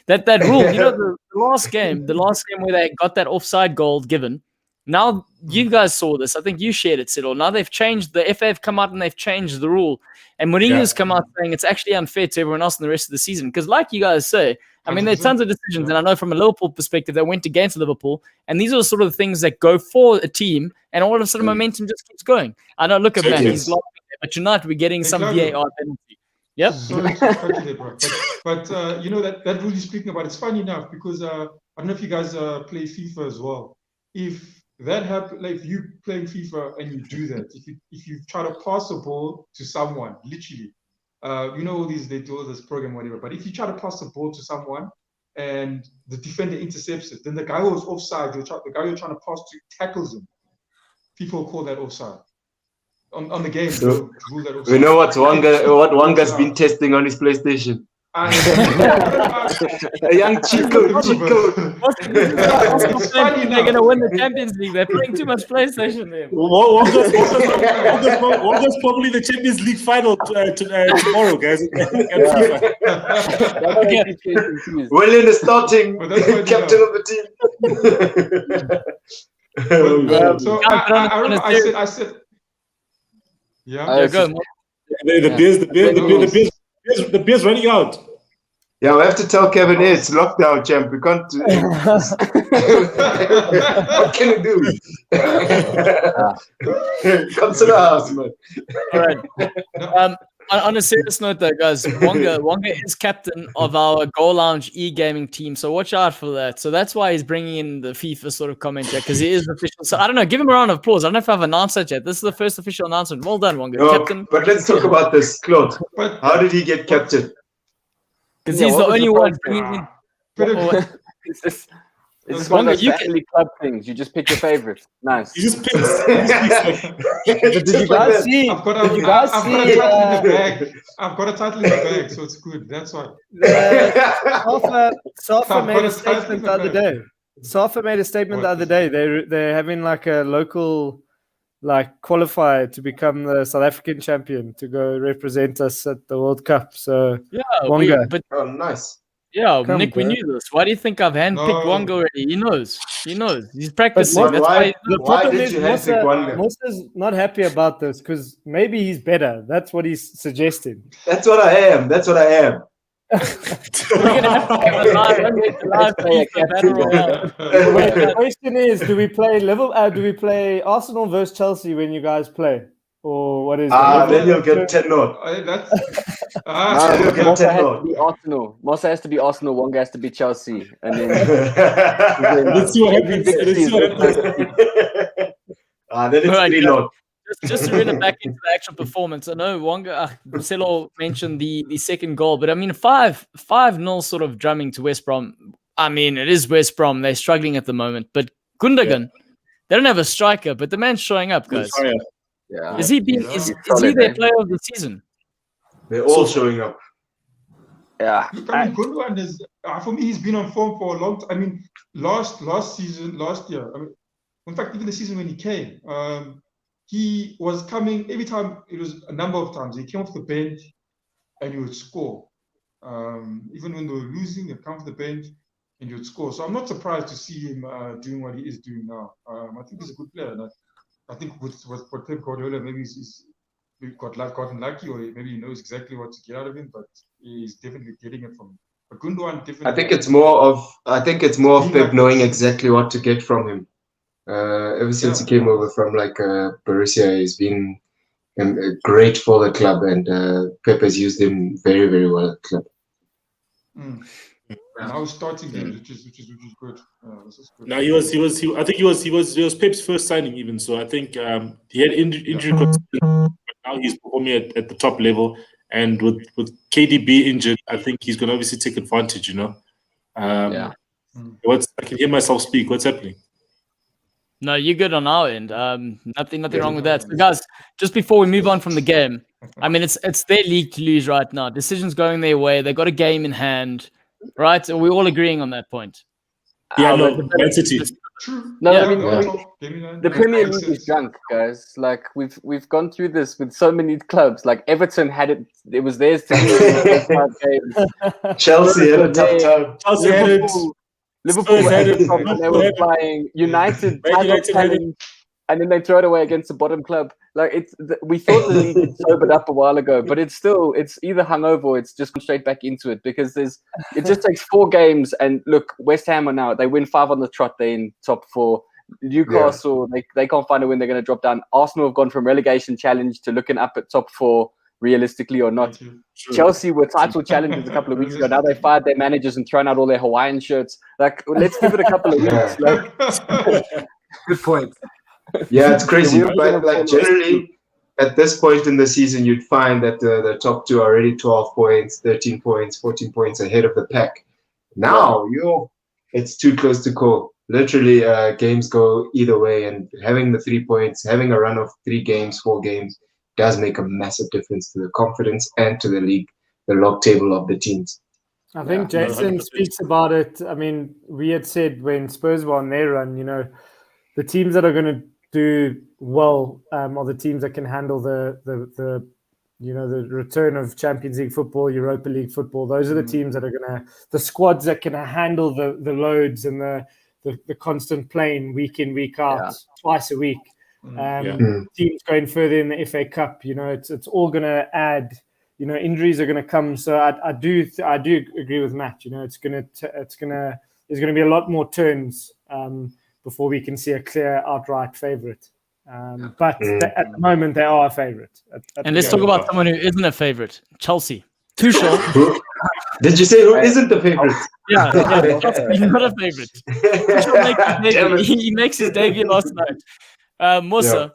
That rule, the last game where they got that offside goal given. Now, you guys saw this. I think you shared it, Cyril. Now they've changed, the FA have come out and they've changed the rule. And Mourinho's come out saying it's actually unfair to everyone else in the rest of the season. Because like you guys say, I mean, there are tons of decisions. And I know from a Liverpool perspective, they went against Liverpool. And these are sort of the things that go for a team. And all of a sudden, momentum just keeps going. I know, look at that. He's laughing there. But tonight, we're getting some VAR penalty. Yep. Sorry to cut you there, bro. But you know that rule you're speaking about, it's funny enough because I don't know if you guys play FIFA as well. If that happens, like if you playing FIFA and you do that, if you try to pass a ball to someone, literally, you know all these, they do all this program, whatever. But if you try to pass the ball to someone and the defender intercepts it, then the guy who's offside, the guy you're trying to pass to tackles him. People call that offside. On the game, So, rule that offside. we know what Wanga's been testing on his PlayStation. A young cheat code. They're going to win the Champions League. They're playing too much PlayStation there. Wanga's probably the Champions League final tomorrow, guys. Willian is starting captain of the team. So I said, yeah, go. The beer's running out. Yeah, we have to tell Kevin, hey, it's lockdown, champ. We can't. What can you do? Come to the house, man. All right. On a serious note, though, guys, Wonga is captain of our Goal Lounge e-gaming team, so watch out for that. So that's why he's bringing in the FIFA sort of comment here, because he is official. So I don't know, give him a round of applause. I don't know if I've announced that yet. This is the first official announcement. Well done, Wonga. No, Captain. but let's talk about this, Claude. How did he get captain? Because he's the only one bringing in. It's one of those family club things. You just pick your favorites. Nice. You just pick. Did you guys see? I've got a title in the bag, so it's good. That's why. Safa made a statement the other day. Safa made a statement the other day. They're having like a local qualifier to become the South African champion to go represent us at the World Cup. So yeah, Wonga. Oh, nice. Yeah, Nick, we knew this. Why do you think I've handpicked Wonga already? He knows. He's practicing. Why The did you handpick Wonga? Musa's not happy about this because maybe he's better. That's what he's suggesting. That's what I am. We're gonna have to have a live battle royale. The question is, do we play Arsenal versus Chelsea when you guys play? Or what is it? Then you'll get 10-0. Mossa has to be Arsenal, Wonga has to be Chelsea. And then let's see what happens. Then it's 3-0. Just to run it back into the actual performance, I know Wonga, Marcelo mentioned the second goal, but I mean, 5-0 sort of drumming to West Brom. I mean, it is West Brom. They're struggling at the moment, but Gundogan, they don't have a striker, but the man's showing up, guys. yeah. Is he their player of the season? They're all showing up. Yeah. Look, I mean, Gundogan is, for me, he's been on form for a long time. I mean, last year, I mean, in fact, even the season when he came, he was coming every time. It was a number of times he came off the bench and he would score. Even when they were losing, he'd come off the bench and he would score. So I'm not surprised to see him doing what he is doing now. I think he's a good player. And I think with Pep Guardiola, maybe he's gotten lucky, or maybe he knows exactly what to get out of him. But he's definitely getting it from. But Gundogan definitely. I think it's more of Pep knowing exactly what to get from him. Ever since he came over from Borussia, he's been great for the club, and Pep has used him very, very well at the club. And I was starting games, which is good. Now I think he was Pep's first signing even. So I think he had injury concerns, but now he's performing at the top level. And with KDB injured, I think he's going to obviously take advantage. I can hear myself speak. What's happening? No, you're good on our end. Nothing wrong with that. So guys, just before we move on from the game, I mean, it's their league to lose right now. Decisions going their way. They got a game in hand, right? Are we all agreeing on that point? Yeah, Man City. No, Yeah. I mean, the Premier League is junk, guys. Like we've gone through this with so many clubs. Like Everton had it; it was theirs to lose. Chelsea had a tough time. Chelsea had it. Liverpool had it from when they were playing. United had it, and then they throw it away against the bottom club. Like we thought the league had sobered up a while ago, but it's either hungover or it's just gone straight back into it because it just takes 4 games. And look, West Ham are now, they win 5 on the trot. They're in top 4. Newcastle, they can't find a win. They're going to drop down. Arsenal have gone from relegation challenge to looking up at top 4. realistically or not. Chelsea were title challengers a couple of weeks ago. Now they fired their managers and thrown out all their Hawaiian shirts. Like, let's give it a couple of weeks. Good point. Yeah, it's crazy. But like generally, at this point in the season, you'd find that the top two are already 12 points, 13 points, 14 points ahead of the pack. Now, it's too close to call. Literally, games go either way, and having the 3 points, having a run of 3 games, 4 games, does make a massive difference to the confidence and to the league, the log table of the teams. I think Jason speaks about it. I mean, we had said when Spurs were on their run, the teams that are going to do well are the teams that can handle the return of Champions League football, Europa League football. Those are the teams that are the squads that can handle the loads and the constant playing week in, week out, twice a week. Teams going further in the FA Cup, it's all going to add. Injuries are going to come. So I do agree with Matt. There's going to be a lot more turns before we can see a clear outright favourite. But at the moment, they are a favourite. And let's talk about someone who isn't a favourite. Chelsea. Tuchel. Did you say who isn't the favourite? Yeah, he's not a favourite. Tuchel he makes his debut last night. Musa,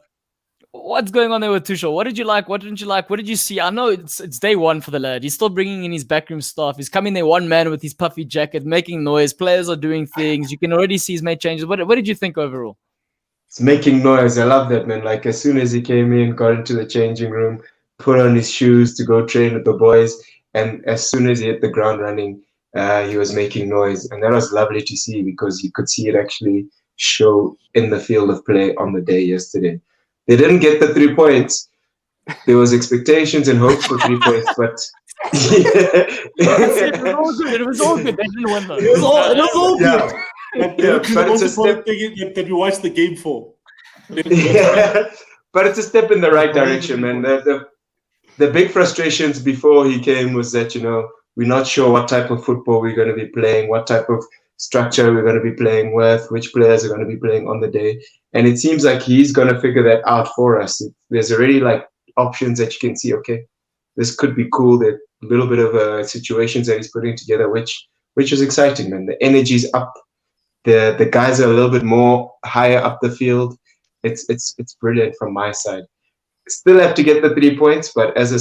what's going on there with Tuchel? What did you like? What didn't you like? What did you see? I know it's day one for the lad. He's still bringing in his backroom staff. He's coming there one man with his puffy jacket, making noise. Players are doing things. You can already see he's made changes. What did you think overall? It's making noise. I love that, man. Like, as soon as he came in, got into the changing room, put on his shoes to go train with the boys, and as soon as he hit the ground running, he was making noise. And that was lovely to see, because you could see it actually show in the field of play on the day yesterday. They didn't get the 3 points. There was expectations and hopes for 3 points, but it was all good. They didn't win though. It was all good. But it's a step that we watched the game for. But it's a step in the right direction, man. The big frustrations before he came was that, we're not sure what type of football we're going to be playing, what type of structure we're going to be playing with, which players are going to be playing on the day. And it seems like he's going to figure that out for us. There's already like options that you can see, okay, this could be cool. There a little bit of situations that he's putting together, which is exciting, man. The energy's up. The guys are a little bit more higher up the field. It's brilliant from my side. Still have to get the 3 points, but as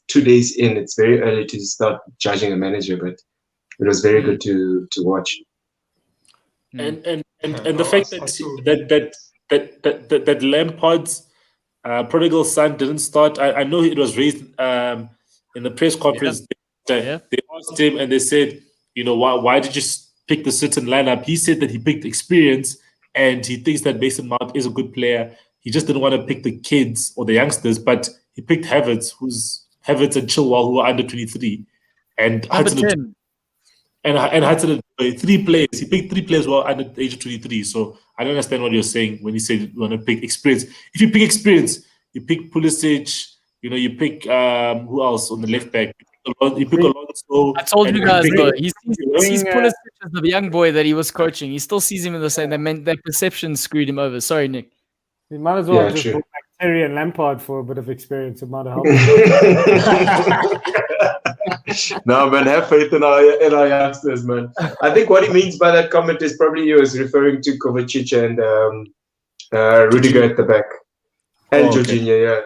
2 days in, it's very early to start judging a manager, but it was very good to watch. And the fact that Lampard's prodigal son didn't start. I know it was raised in the press conference. They asked him and they said, why did you pick the certain lineup? He said that he picked experience and he thinks that Mason Mount is a good player. He just didn't want to pick the kids or the youngsters, but he picked Havertz and Chilwell, who are under 23, and Hudson. And Hudson, 3 players. He picked 3 players who are under the age of 23. So I don't understand what you're saying when you say you want to pick experience. If you pick experience, you pick Pulisic. You pick who else on the left back? You pick Alonso. I told you guys though, he sees Pulisic as the young boy that he was coaching. He still sees him in the same. Their perception screwed him over. Sorry, Nick. We might as well just put Terry and Lampard for a bit of experience. It might have helped. No, man, have faith in our youngsters, man. I think what he means by that comment is probably he was referring to Kovacic and Rudiger at the back. And Jorginho,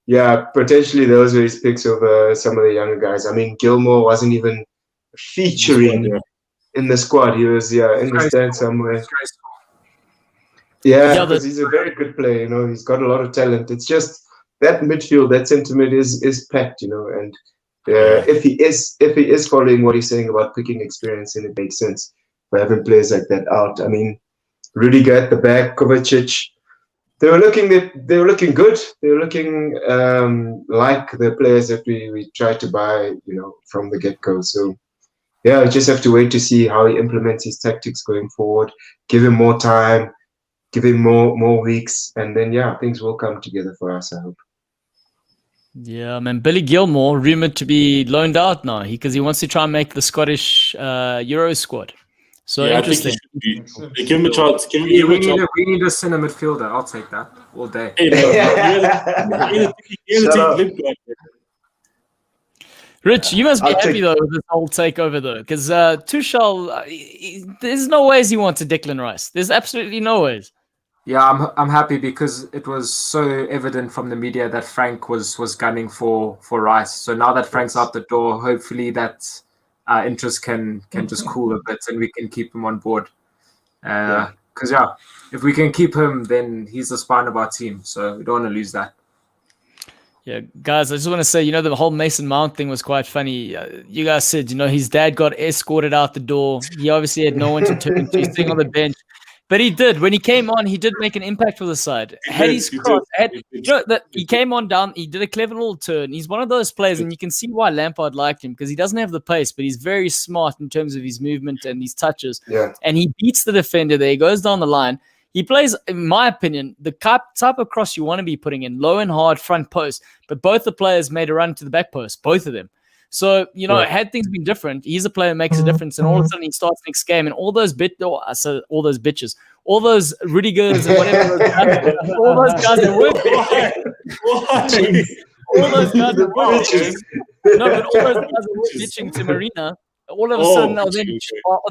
yeah, potentially those were his picks over some of the younger guys. I mean, Gilmore wasn't even featuring in the squad. He was, in the stand somewhere. Yeah, because he's a very good player. He's got a lot of talent. It's just that midfield, that sentiment is packed. And if he is following what he's saying about picking experience, then it makes sense for having players like that out. I mean, Rudiger at the back, Kovacic. They were looking good. They were looking like the players that we tried to buy, from the get-go. So, yeah, we just have to wait to see how he implements his tactics going forward. Give him more time. Give him more weeks, and then things will come together for us, I hope. Yeah, man. Billy Gilmore rumored to be loaned out now because he wants to try and make the Scottish Euro squad. So I think interesting. he should be. Give him a chance. Give him We a chance. need a center midfielder. I'll take that all day. Hey, Rich, you must be I'll happy take- though with this whole takeover though, because Tuchel, there's no ways he wants a Declan Rice. There's absolutely no ways. Yeah, I'm happy because it was so evident from the media that Frank was gunning for Rice. So now that Frank's out the door, hopefully that interest can just cool a bit and we can keep him on board. Because if we can keep him, then he's the spine of our team. So we don't want to lose that. Yeah, guys, I just want to say, the whole Mason Mount thing was quite funny. You guys said, his dad got escorted out the door. He obviously had no one to turn to. He's sitting on the bench. But he did. When he came on, he did make an impact for the side. He came on down. He did a clever little turn. He's one of those players, and you can see why Lampard liked him because he doesn't have the pace, but he's very smart in terms of his movement and his touches. Yeah. And he beats the defender there. He goes down the line. He plays, in my opinion, the type of cross you want to be putting in, low and hard front post. But both the players made a run to the back post, both of them. So, had things been different, he's a player who makes a difference. And all of a sudden he starts next game and all those bitches, all those Rudigers and whatever, all those guys that work. All those guys that work. No, but all those guys that were bitching to Marina, all of a sudden,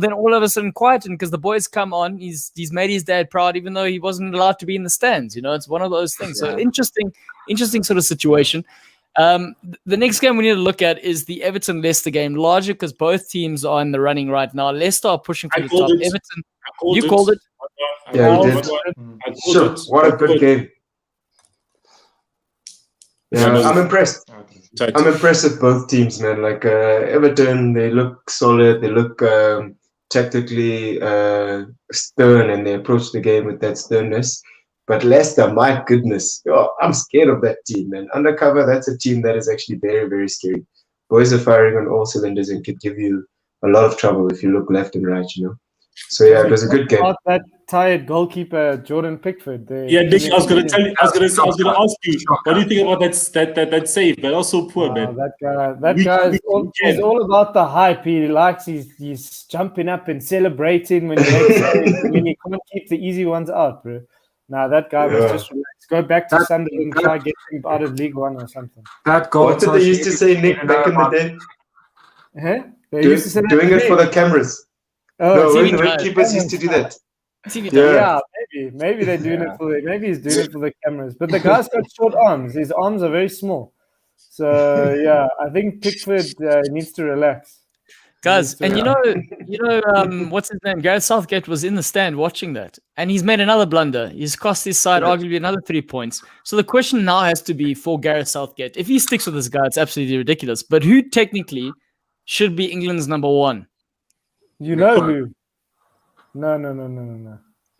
then all of a sudden quieting because the boys come on. He's made his dad proud, even though he wasn't allowed to be in the stands. It's one of those things. So interesting sort of situation. The next game we need to look at is the Everton-Leicester game, largely because both teams are in the running right now. Leicester are pushing for the top. Everton, you called it. Yeah, we did. Sure. What a good game. Yeah, I'm impressed. I'm impressed with both teams, man. Like Everton, they look solid. They look tactically stern, and they approach the game with that sternness. But Leicester, my goodness, I'm scared of that team, man. Undercover, that's a team that is actually very, very scary. Boys are firing on all cylinders and could give you a lot of trouble if you look left and right, So yeah, it was a good game. That tired goalkeeper Jordan Pickford. Nick, I was going to ask you, what do you think about that save? But also poor, man. That guy is all about the hype. He likes he's jumping up and celebrating when he makes saves. I mean, he can't keep the easy ones out, bro. Now that guy was just relaxed. Go back to Sunderland and try to get him out of League One or something. That goal. What did they used to say, Nick, back in the day? They used to say doing it for the cameras. Oh, when keepers used to do that. Yeah, maybe they're doing it for maybe he's doing it for the cameras. But the guy's got short arms. His arms are very small. So yeah, I think Pickford needs to relax. Guys, and what's his name? Gareth Southgate was in the stand watching that, and he's made another blunder. He's cost his side arguably another 3 points. So the question now has to be for Gareth Southgate. If he sticks with this guy, it's absolutely ridiculous. But who technically should be England's number one? You know who? No.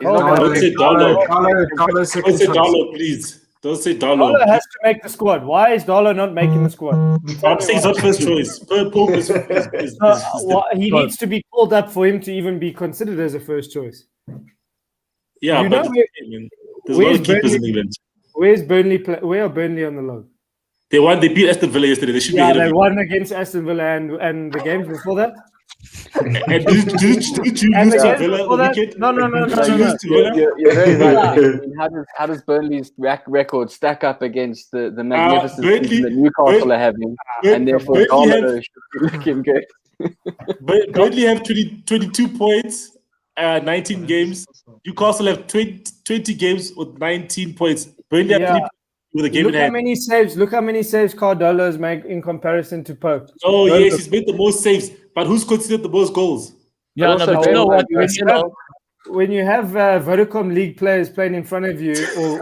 Don't say Darlow, please. Don't say Darlow. Darlow has to make the squad. Why is Darlow not making the squad? I'm saying he's not first choice. He needs to be called up for him to even be considered as a first choice. Yeah, there's a lot of keepers in England. Where's Burnley? Where are Burnley on the log? They beat Aston Villa yesterday. They should be ahead of they won against Aston Villa and the games before that. And did you lose to Villa on the weekend? No. You're very right. I mean, how does Burnley's record stack up against the magnificent season that Newcastle are having? And therefore, Darlow should be looking good. Burnley have 22 points, 19 games. Newcastle have 20 games with 19 points. Burnley have 3 points with a game in hand. Look how many saves Cardolla's made in comparison to Pope. Oh, yes, he's made the most saves. But who's considered the most goals? Yeah, but you know what? When you have Vodacom League players playing in front of you, or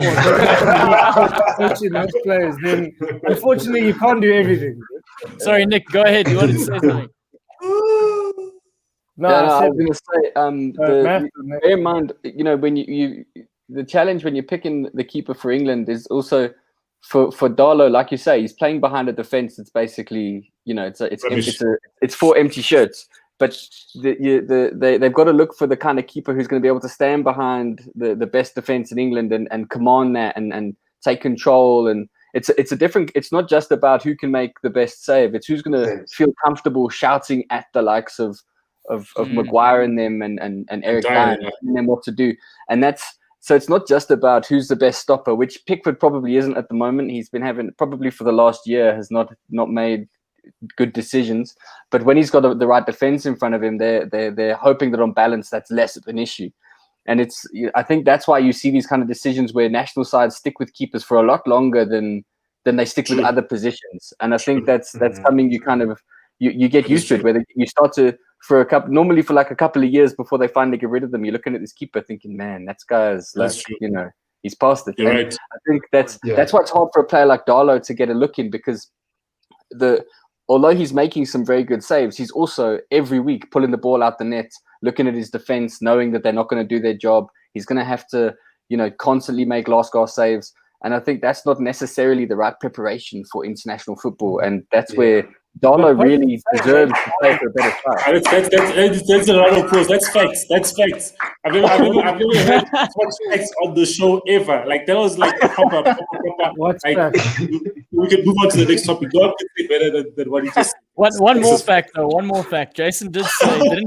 coaching those players, then unfortunately you can't do everything. Sorry, Nick, go ahead. You wanted to say something? I was going to say, bear in mind, when you the challenge when you're picking the keeper for England is also for Darlow, like you say, he's playing behind a defense that's basically, it's 4 empty shirts. But they've got to look for the kind of keeper who's going to be able to stand behind the best defense in England and command that and take control. And it's not just about who can make the best save. It's who's going to feel comfortable shouting at the likes of Maguire and them and Eric Dyer, Dyer and them what to do. And so it's not just about who's the best stopper, which Pickford probably isn't at the moment. He's been having probably for the last year has not made good decisions. But when he's got the right defense in front of him, they're hoping that on balance that's less of an issue. And I think that's why you see these kind of decisions where national sides stick with keepers for a lot longer than they stick with other positions. And I think that's something you kind of you get used to it, whether you start to normally for like a couple of years before they finally get rid of them, you're looking at this keeper thinking, man, that guy's like, he's past it. You're right. I think that's why it's hard for a player like Darlow to get a look in, because although he's making some very good saves, he's also every week pulling the ball out the net, looking at his defense, knowing that they're not going to do their job. He's going to have to, constantly make last gasp saves. And I think that's not necessarily the right preparation for international football. And that's where Darlow really deserves to play for a better side. That's a lot of applause. That's facts. I've never heard so much facts on the show ever. Like that was like proper. What's like, facts? We can move on to the next topic. God can say better than what he just said. One more fact, though. One more fact. Jason did say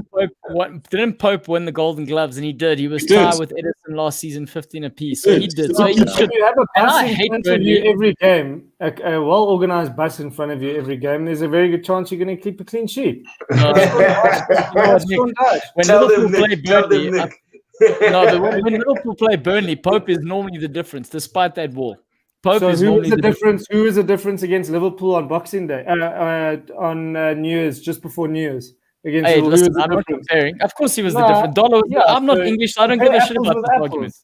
didn't Pope win the Golden Gloves, and he did. He was tied with Edison last season, 15 apiece. So he did. So he should. You have a bus in front of Burnley. you every game, a well-organized bus in front of you every game. There's a very good chance you're going to keep a clean sheet. When Liverpool play Burnley, when Liverpool play Burnley, Pope is normally the difference, despite that wall. Pope is normally the difference. Who is the difference against Liverpool on Boxing Day? On New Year's, just before New Year's. Hey, listen, I'm not comparing. Of course, he was the difference. Dollar. Yeah, I'm not English, so I don't give a shit about the argument.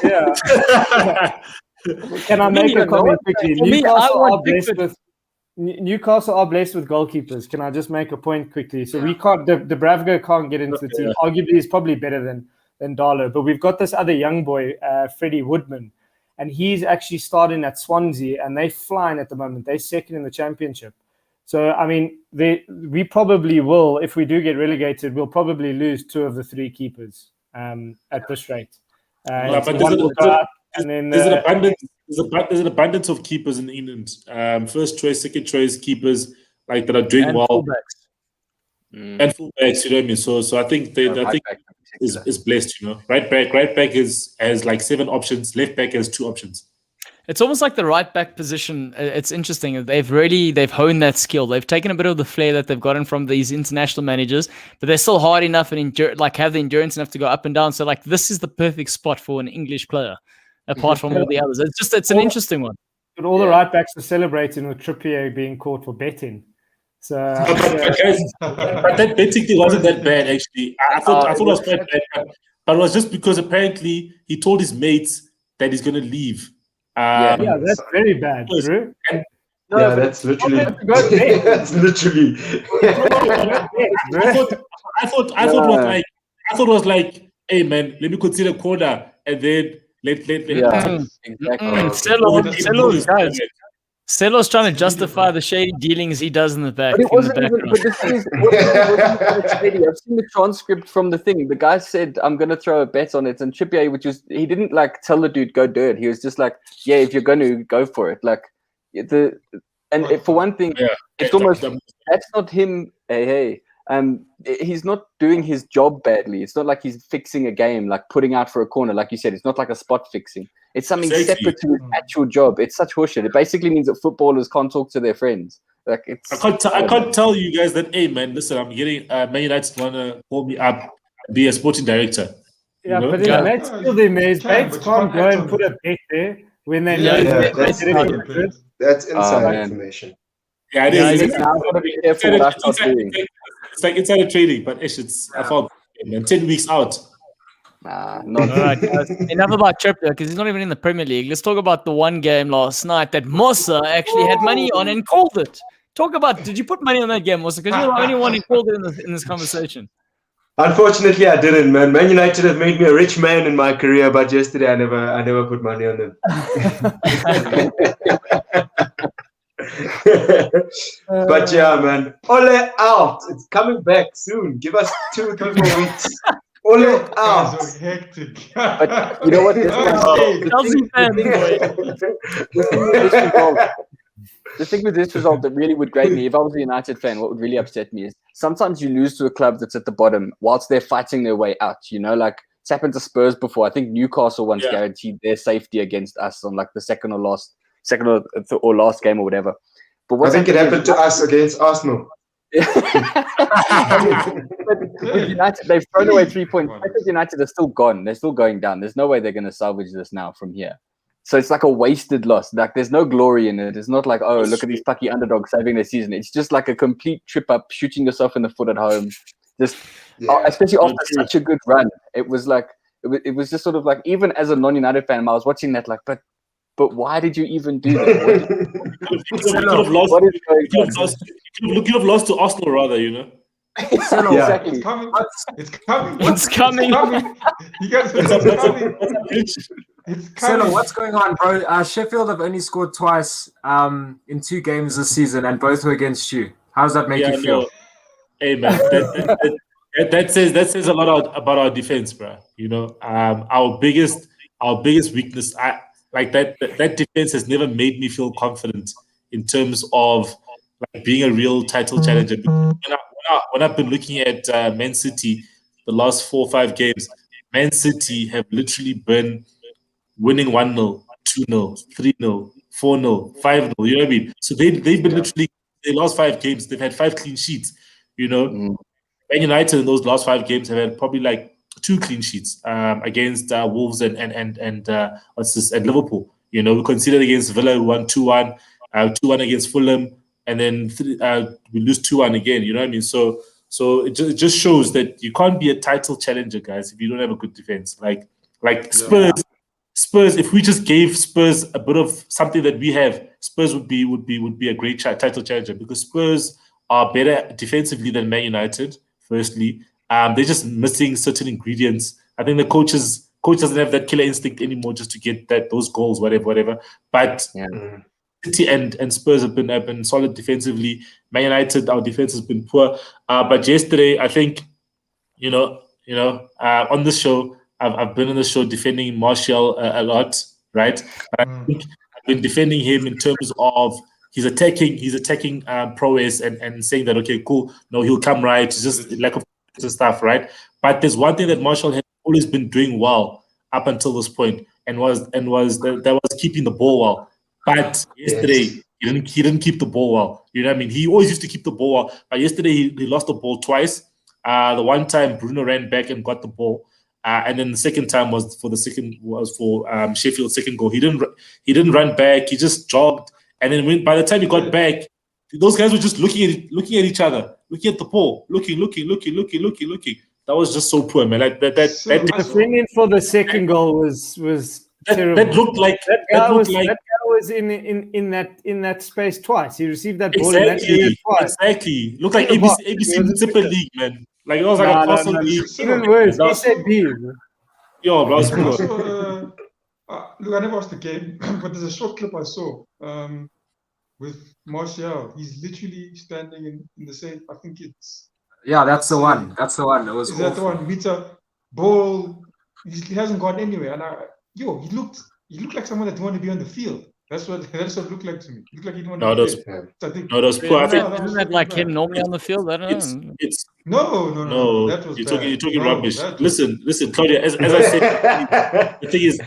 Yeah. Can I make a comment quickly? Newcastle are blessed with goalkeepers. Can I just make a point quickly? So we can't. Dubravka can't get into the team. Arguably, he's probably better than Darlow. But we've got this other young boy, Freddie Woodman, and he's actually starting at Swansea, and they're flying at the moment. They're second in the championship. So I mean, we probably will, if we do get relegated, we'll probably lose 2 of the 3 keepers at this rate. But there's an abundance of keepers in England. First choice, second choice keepers like that are doing well. Fullbacks. And fullbacks, you know what I mean? So I think is blessed, Right back has like 7 options, left back has 2 options. It's almost like the right back position. It's interesting. They've honed that skill. They've taken a bit of the flair that they've gotten from these international managers, but they're still hard enough and have the endurance enough to go up and down. So this is the perfect spot for an English player, apart from all the others. It's an interesting one. But all the right backs are celebrating with Trippier being caught for betting. So, but that betting thing wasn't that bad actually. I thought it was quite bad, but it was just because apparently he told his mates that he's going to leave. That's very bad, Drew. That's literally. That's literally. I thought it was like, hey man, let me consider corner and then let. Celo's trying to justify the shady dealings he does in the back. But it wasn't even. But the thing is, shady. I've seen the transcript from the thing. The guy said, "I'm going to throw a bet on it," and Trippier, he didn't tell the dude go do it. He was just like, "Yeah, if you're going to go for it." For one thing, it's almost that's not him. Hey. He's not doing his job badly. It's not like he's fixing a game, like putting out for a corner, like you said. It's not like a spot fixing. It's something separate to his actual job. It's such horseshit. It basically means that footballers can't talk to their friends. I can't tell you guys that. Hey man, listen, I'm getting Man United want to call me up, be a sporting director. Yeah, but that's still their mates. Bates can't go and put a bet there when they know that's inside information. Yeah, it is. I've got to be careful what I start doing. It's like insider trading, but I found 10 weeks out. Not right, guys. Enough about Trippier because he's not even in the Premier League. Let's talk about the one game last night that Mossa actually had money on and called it. Did you put money on that game, Mossa? Because you're the only one who called it in this conversation. Unfortunately, I didn't, man. Man United have made me a rich man in my career, but yesterday I never put money on them. But yeah, man. Ole out. It's coming back soon. Give us 2-3 more weeks. Ole out. So hectic. But you know what? the thing with this result that really would grate me, if I was a United fan, what would really upset me is sometimes you lose to a club that's at the bottom whilst they're fighting their way out. You know, like it's happened to Spurs before. I think Newcastle once guaranteed their safety against us on like the second or last game or whatever. But I think it happened to us against Arsenal. With United, they've thrown away 3 points. I think United are still gone. They're still going down. There's no way they're going to salvage this now from here. So it's like a wasted loss. Like there's no glory in it. It's not like, oh, look at these plucky underdogs saving their season. It's just like a complete trip up, shooting yourself in the foot at home. Just especially after such a good run. It was like it was just sort of like, even as a non-United fan, I was watching that like, but why did you even do that? You could have lost to Arsenal rather, you know. Exactly. It's coming. It's coming. You guys, it's coming. It's coming. What's going on, bro? Sheffield have only scored twice in 2 games this season, and both were against you. How does that make you feel? Hey man, that says a lot about our defense, bro. You know, our biggest weakness. Like that defense has never made me feel confident in terms of like being a real title challenger. When I've been looking at Man City, the last 4 or 5 games, Man City have literally been winning 1-0, 2-0, 3-0, 4-0, 5-0. You know what I mean? So they've been literally, the last 5 games, they've had 5 clean sheets. You know, Man United in those last 5 games have had probably like 2 clean sheets against Wolves and Liverpool. You know, we conceded against Villa, we won 2-1, 2-1 against Fulham, and then we lose 2-1 again. You know what I mean? So it just shows that you can't be a title challenger, guys, if you don't have a good defense. Like Spurs, if we just gave Spurs a bit of something that we have, Spurs would be a great title challenger, because Spurs are better defensively than Man United. Firstly, they're just missing certain ingredients. I think the coach doesn't have that killer instinct anymore just to get those goals, whatever. But City and Spurs have been solid defensively. Man United, our defense has been poor. But yesterday, I think, on this show, I've been on the show defending Martial a lot, right? I think I've been defending him in terms of he's attacking prowess and saying that, okay, cool, no, he'll come right. It's just lack of stuff, right? But there's one thing that Martial has always been doing well up until this point, and was keeping the ball well. But yesterday he didn't keep the ball well. You know what I mean? He always used to keep the ball well. But yesterday he lost the ball twice. The one time Bruno ran back and got the ball, and then the second time was for Sheffield's second goal. He didn't run back. He just jogged, and then by the time he got back, those guys were just looking at each other, looking at the ball, looking. That was just so poor, man. Like that defending for the second goal was terrible. That looked like that guy was in that space twice. He received that ball in that area twice. Exactly. Looked like ABC Super League, man. Like it was like a Castle League. Even worse, he said B. Yo, bro. Look, I never watched the game, but there's a short clip I saw with Martial. He's literally standing in the same. I think it's. Yeah, that's the one. That's the one. It was. Is that the one? Meter ball. He hasn't gone anywhere, and he looked like someone that didn't want to be on the field. That's what it looked like to me. It looked like he didn't want to be there. No, that's poor. Isn't that like him normally on the field? I don't know. No. That was you're talking rubbish. Listen, Claudio. As I said, the thing is,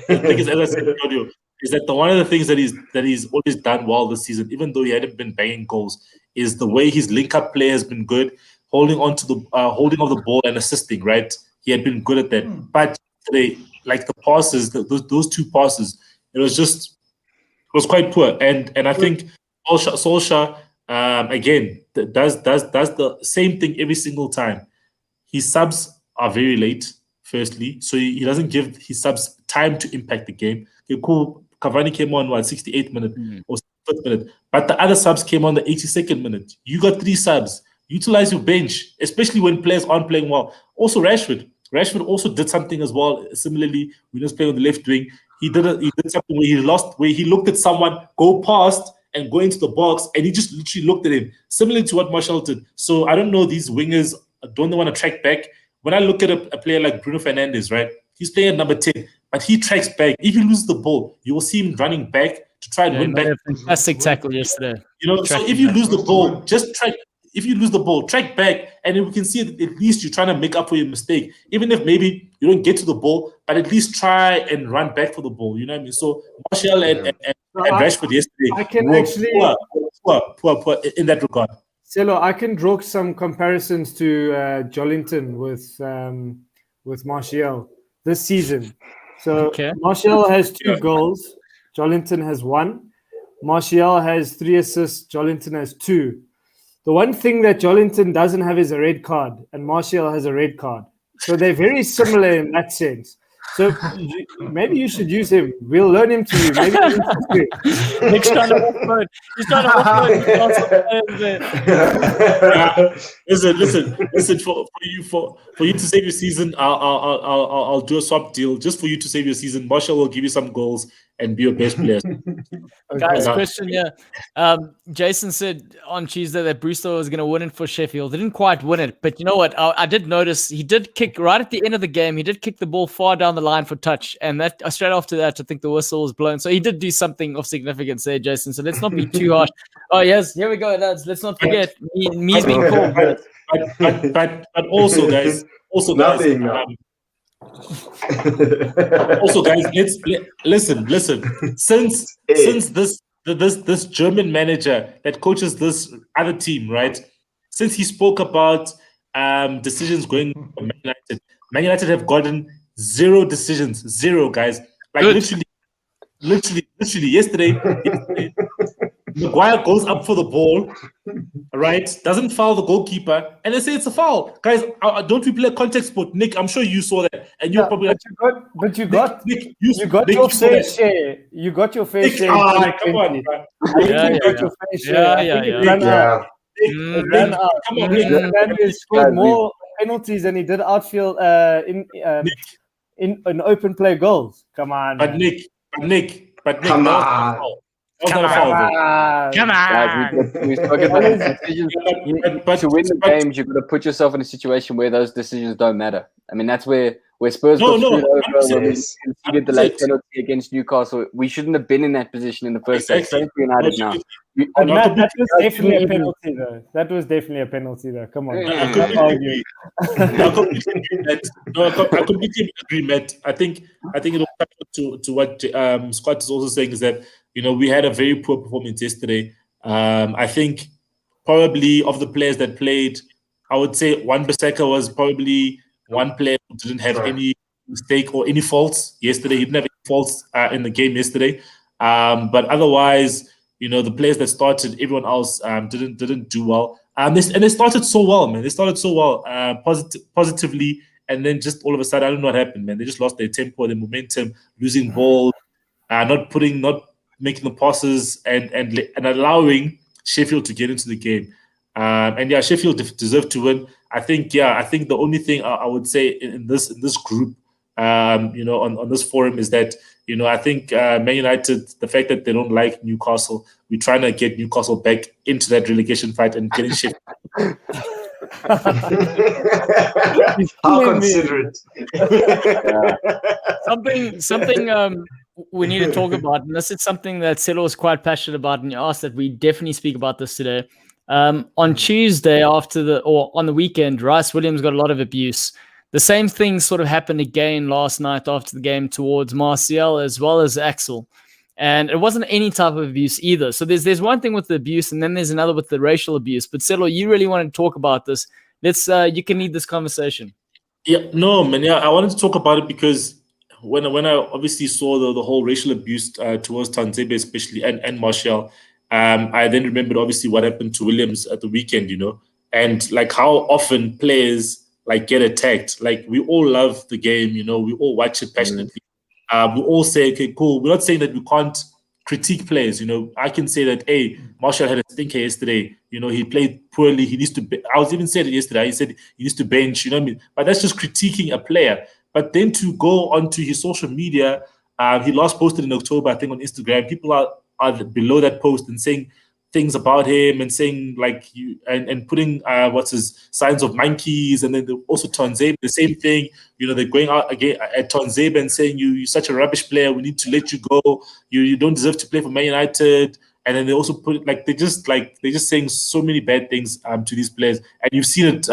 as I said, Claudio, is that one of the things that he's always done well this season, even though he hadn't been banging goals, is the way his link-up play has been good, holding of the ball and assisting. Right, he had been good at that. But today, like the passes, those 2 passes, it was quite poor. And I think Solskjaer again does the same thing every single time. His subs are very late, firstly, so he doesn't give his subs time to impact the game. Okay, cool. Cavani came on 68th minute or 65th minute, but the other subs came on the 82nd minute. You got 3 subs. Utilize your bench, especially when players aren't playing well. Also, Rashford also did something as well. Similarly, when he was playing on the left wing, he did something where he looked at someone go past and go into the box, and he just literally looked at him, similar to what Martial did. So I don't know, these wingers don't want to track back. When I look at a player like Bruno Fernandes, right, he's playing at number 10, but he tracks back. If he loses the ball, you will see him running back to try and win back. Fantastic tackle yesterday. So if you lose the ball, just track. If you lose the ball, track back, and then we can see that at least you're trying to make up for your mistake. Even if maybe you don't get to the ball, but at least try and run back for the ball. You know what I mean? So Martial and Rashford yesterday, I can poor in that regard. Celo, I can draw some comparisons to Jolinton with Martial this season. So Martial has 2 goals, Jolinton has 1. Martial has 3 assists, Jolinton has 2. The one thing that Jolinton doesn't have is a red card, and Martial has a red card. So they're very similar in that sense. So maybe you should use him. We'll learn him to you. Maybe Nick's trying to offload. He's trying to offload. Listen. For you to save your season, I'll do a swap deal just for you to save your season. Martial will give you some goals and be your best player. Guys, question, Jason said on Tuesday that Brewster was going to win it for Sheffield. They didn't quite win it, but you know what? I did notice he did kick right at the end of the game. He did kick the ball far down the line for touch, and that straight after that, I think the whistle was blown. So he did do something of significance there, Jason. So let's not be too harsh. Oh yes, here we go, lads. Let's not forget me's being called. But also, guys. Nothing. Also, guys, listen. Since this German manager that coaches this other team, right? Since he spoke about decisions going for Man United have gotten 0 decisions, 0 guys. Like literally yesterday, Maguire goes up for the ball, right? Doesn't foul the goalkeeper, and they say it's a foul. Guys, don't we play a contact sport? Nick, I'm sure you saw that, and you're probably you got your fair share. You got your fair share. Come on, you got your fair share. It ran out. Come on, Nick. Scored more penalties than he did outfield in open play goals. Come on, but Nick, come on. Come on. Guys, we spoke about decisions. To win the games, you've got to put yourself in a situation where those decisions don't matter. I mean, that's where Spurs got screwed over when we conceded the late penalty against Newcastle. We shouldn't have been in that position in the first place. Same for United now. That was definitely a penalty, though. That was definitely a penalty, though. Come on. I completely agree, Matt. I think it'll come to what Scott is also saying is that, you know, we had a very poor performance yesterday. I think probably of the players that played, I would say Wan-Bissaka was probably one player who didn't have any mistake or any faults yesterday. He didn't have any faults in the game yesterday. But otherwise, you know, the players that started, everyone else didn't do well. And they started so well, man. They started so well, positively, and then just all of a sudden, I don't know what happened, man. They just lost their tempo, their momentum, losing ball, not making the passes, and allowing Sheffield to get into the game. Sheffield deserved to win. I think the only thing I would say in this group, you know, on this forum is that, you know, I think Man United, the fact that they don't like Newcastle, we're trying to get Newcastle back into that relegation fight and getting Sheffield. How considerate. Something we need to talk about, and this is something that Celo is quite passionate about, and you asked that we definitely speak about this today. On Tuesday on the weekend, Rice Williams got a lot of abuse. The same thing sort of happened again last night after the game towards Martial as well as Axel. And it wasn't any type of abuse either. So there's one thing with the abuse, and then there's another with the racial abuse. But Celo, you really want to talk about this. You can lead this conversation. Yeah, no, man. Yeah, I wanted to talk about it because when I obviously saw the whole racial abuse towards Tanzebe especially and Martial, I then remembered obviously what happened to Williams at the weekend, you know, and like how often players like get attacked. Like we all love the game, you know, we all watch it passionately. We all say, okay, cool. We're not saying that we can't critique players, you know. I can say that, hey, Martial had a stinker yesterday. You know, he played poorly. He needs to. I was even saying it yesterday. He said he needs to bench. You know what I mean? But that's just critiquing a player. But then to go onto his social media, he last posted in October, I think, on Instagram. People are below that post and saying things about him and saying like you and putting what's his signs of monkeys, and then also Tonzebe the same thing. You know, they're going out again at Tonzebe and saying you're such a rubbish player. We need to let you go. You don't deserve to play for Man United. And then they also put like they're just saying so many bad things to these players. And you've seen it.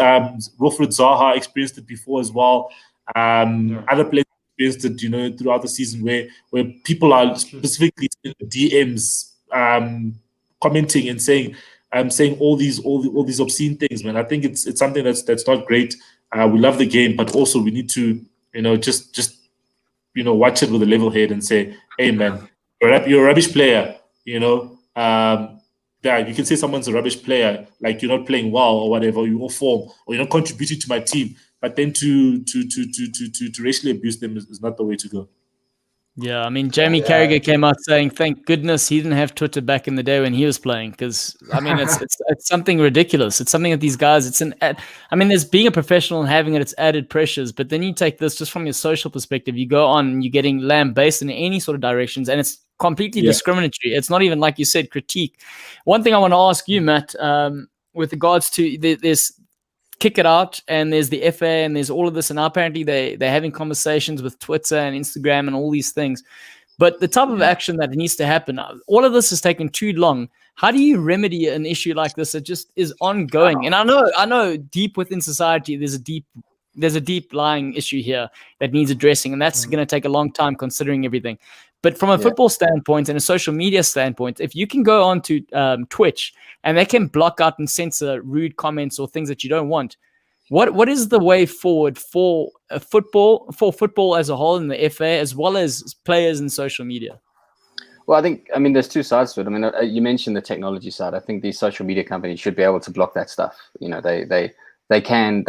Wilfred Zaha experienced it before as well. Other players experienced it, you know, throughout the season where people are specifically DMs commenting and saying all these obscene things, man. I think it's something that's not great. We love the game, but also we need to, you know, just you know, watch it with a level head and say, hey man, you're a rubbish player, you know. Yeah, you can say someone's a rubbish player, like you're not playing well or whatever, you're off form, or you're not contributing to my team. But then to racially abuse them is not the way to go. Yeah, I mean, Jamie Carragher came out saying, "Thank goodness he didn't have Twitter back in the day when he was playing." Because I mean, it's something ridiculous. It's something that these guys. I mean, there's being a professional and having it. It's added pressures. But then you take this just from your social perspective. You go on, and you're getting lambasted in any sort of directions, and it's completely discriminatory. It's not even, like you said, critique. One thing I want to ask you, Matt, with regards to there's Kick It Out, and there's the FA, and there's all of this, and now apparently they're having conversations with Twitter and Instagram and all these things. But the type of action that needs to happen, all of this has taken too long. How do you remedy an issue like this that just is ongoing? And I know deep within society there's a deep lying issue here that needs addressing, and that's going to take a long time considering everything. But from a football standpoint and a social media standpoint, if you can go on to Twitch and they can block out and censor rude comments or things that you don't want, what is the way forward for football as a whole in the FA, as well as players and social media? Well, I mean, there's two sides to it. I mean, you mentioned the technology side. I think these social media companies should be able to block that stuff. You know, they can.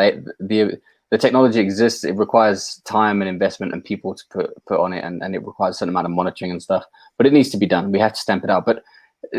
The technology exists. It requires time and investment and people to put on it, and it requires a certain amount of monitoring and stuff. But it needs to be done. We have to stamp it out. But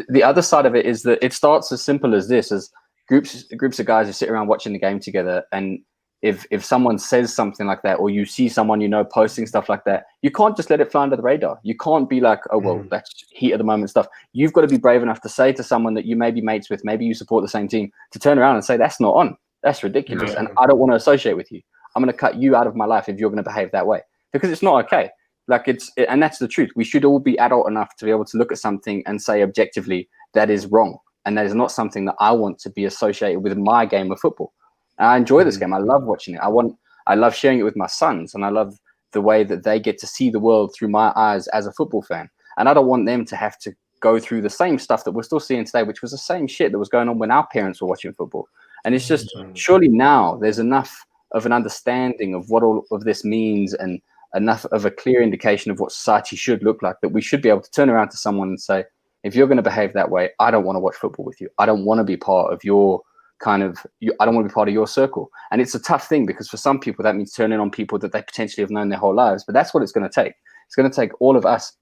the other side of it is that it starts as simple as this: as groups of guys who sit around watching the game together, and if someone says something like that, or you see someone you know posting stuff like that, you can't just let it fly under the radar. You can't be like, oh well, that's heat of the moment stuff. You've got to be brave enough to say to someone that you may be mates with, maybe you support the same team, to turn around and say that's not on. That's ridiculous, and I don't want to associate with you. I'm going to cut you out of my life if you're going to behave that way, because it's not okay. Like and that's the truth. We should all be adult enough to be able to look at something and say objectively that is wrong, and that is not something that I want to be associated with my game of football. And I enjoy this game. I love watching it. I love sharing it with my sons, and I love the way that they get to see the world through my eyes as a football fan. And I don't want them to have to go through the same stuff that we're still seeing today, which was the same shit that was going on when our parents were watching football. And it's just, surely now there's enough of an understanding of what all of this means, and enough of a clear indication of what society should look like, that we should be able to turn around to someone and say, if you're going to behave that way, I don't want to watch football with you. I don't want to be part of your I don't want to be part of your circle. And it's a tough thing, because for some people that means turning on people that they potentially have known their whole lives. But that's what it's going to take. It's going to take all of us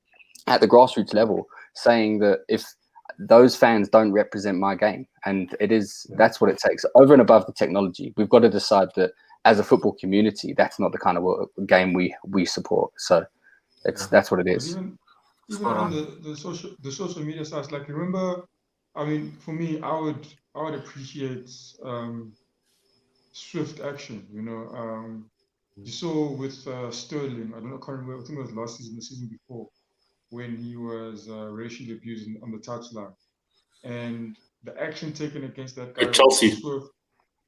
at the grassroots level saying that if those fans don't represent my game, and that's what it takes. Over and above the technology, we've got to decide that as a football community, that's not the kind of game we support. So that's what it is. Even on the social media sites, like, remember, I mean, for me, I would appreciate swift action. You know, you saw with Sterling. I can't remember. I think it was last season, the season before, when he was racially abused on the touchline, and the action taken against that guy. Chelsea. Swift.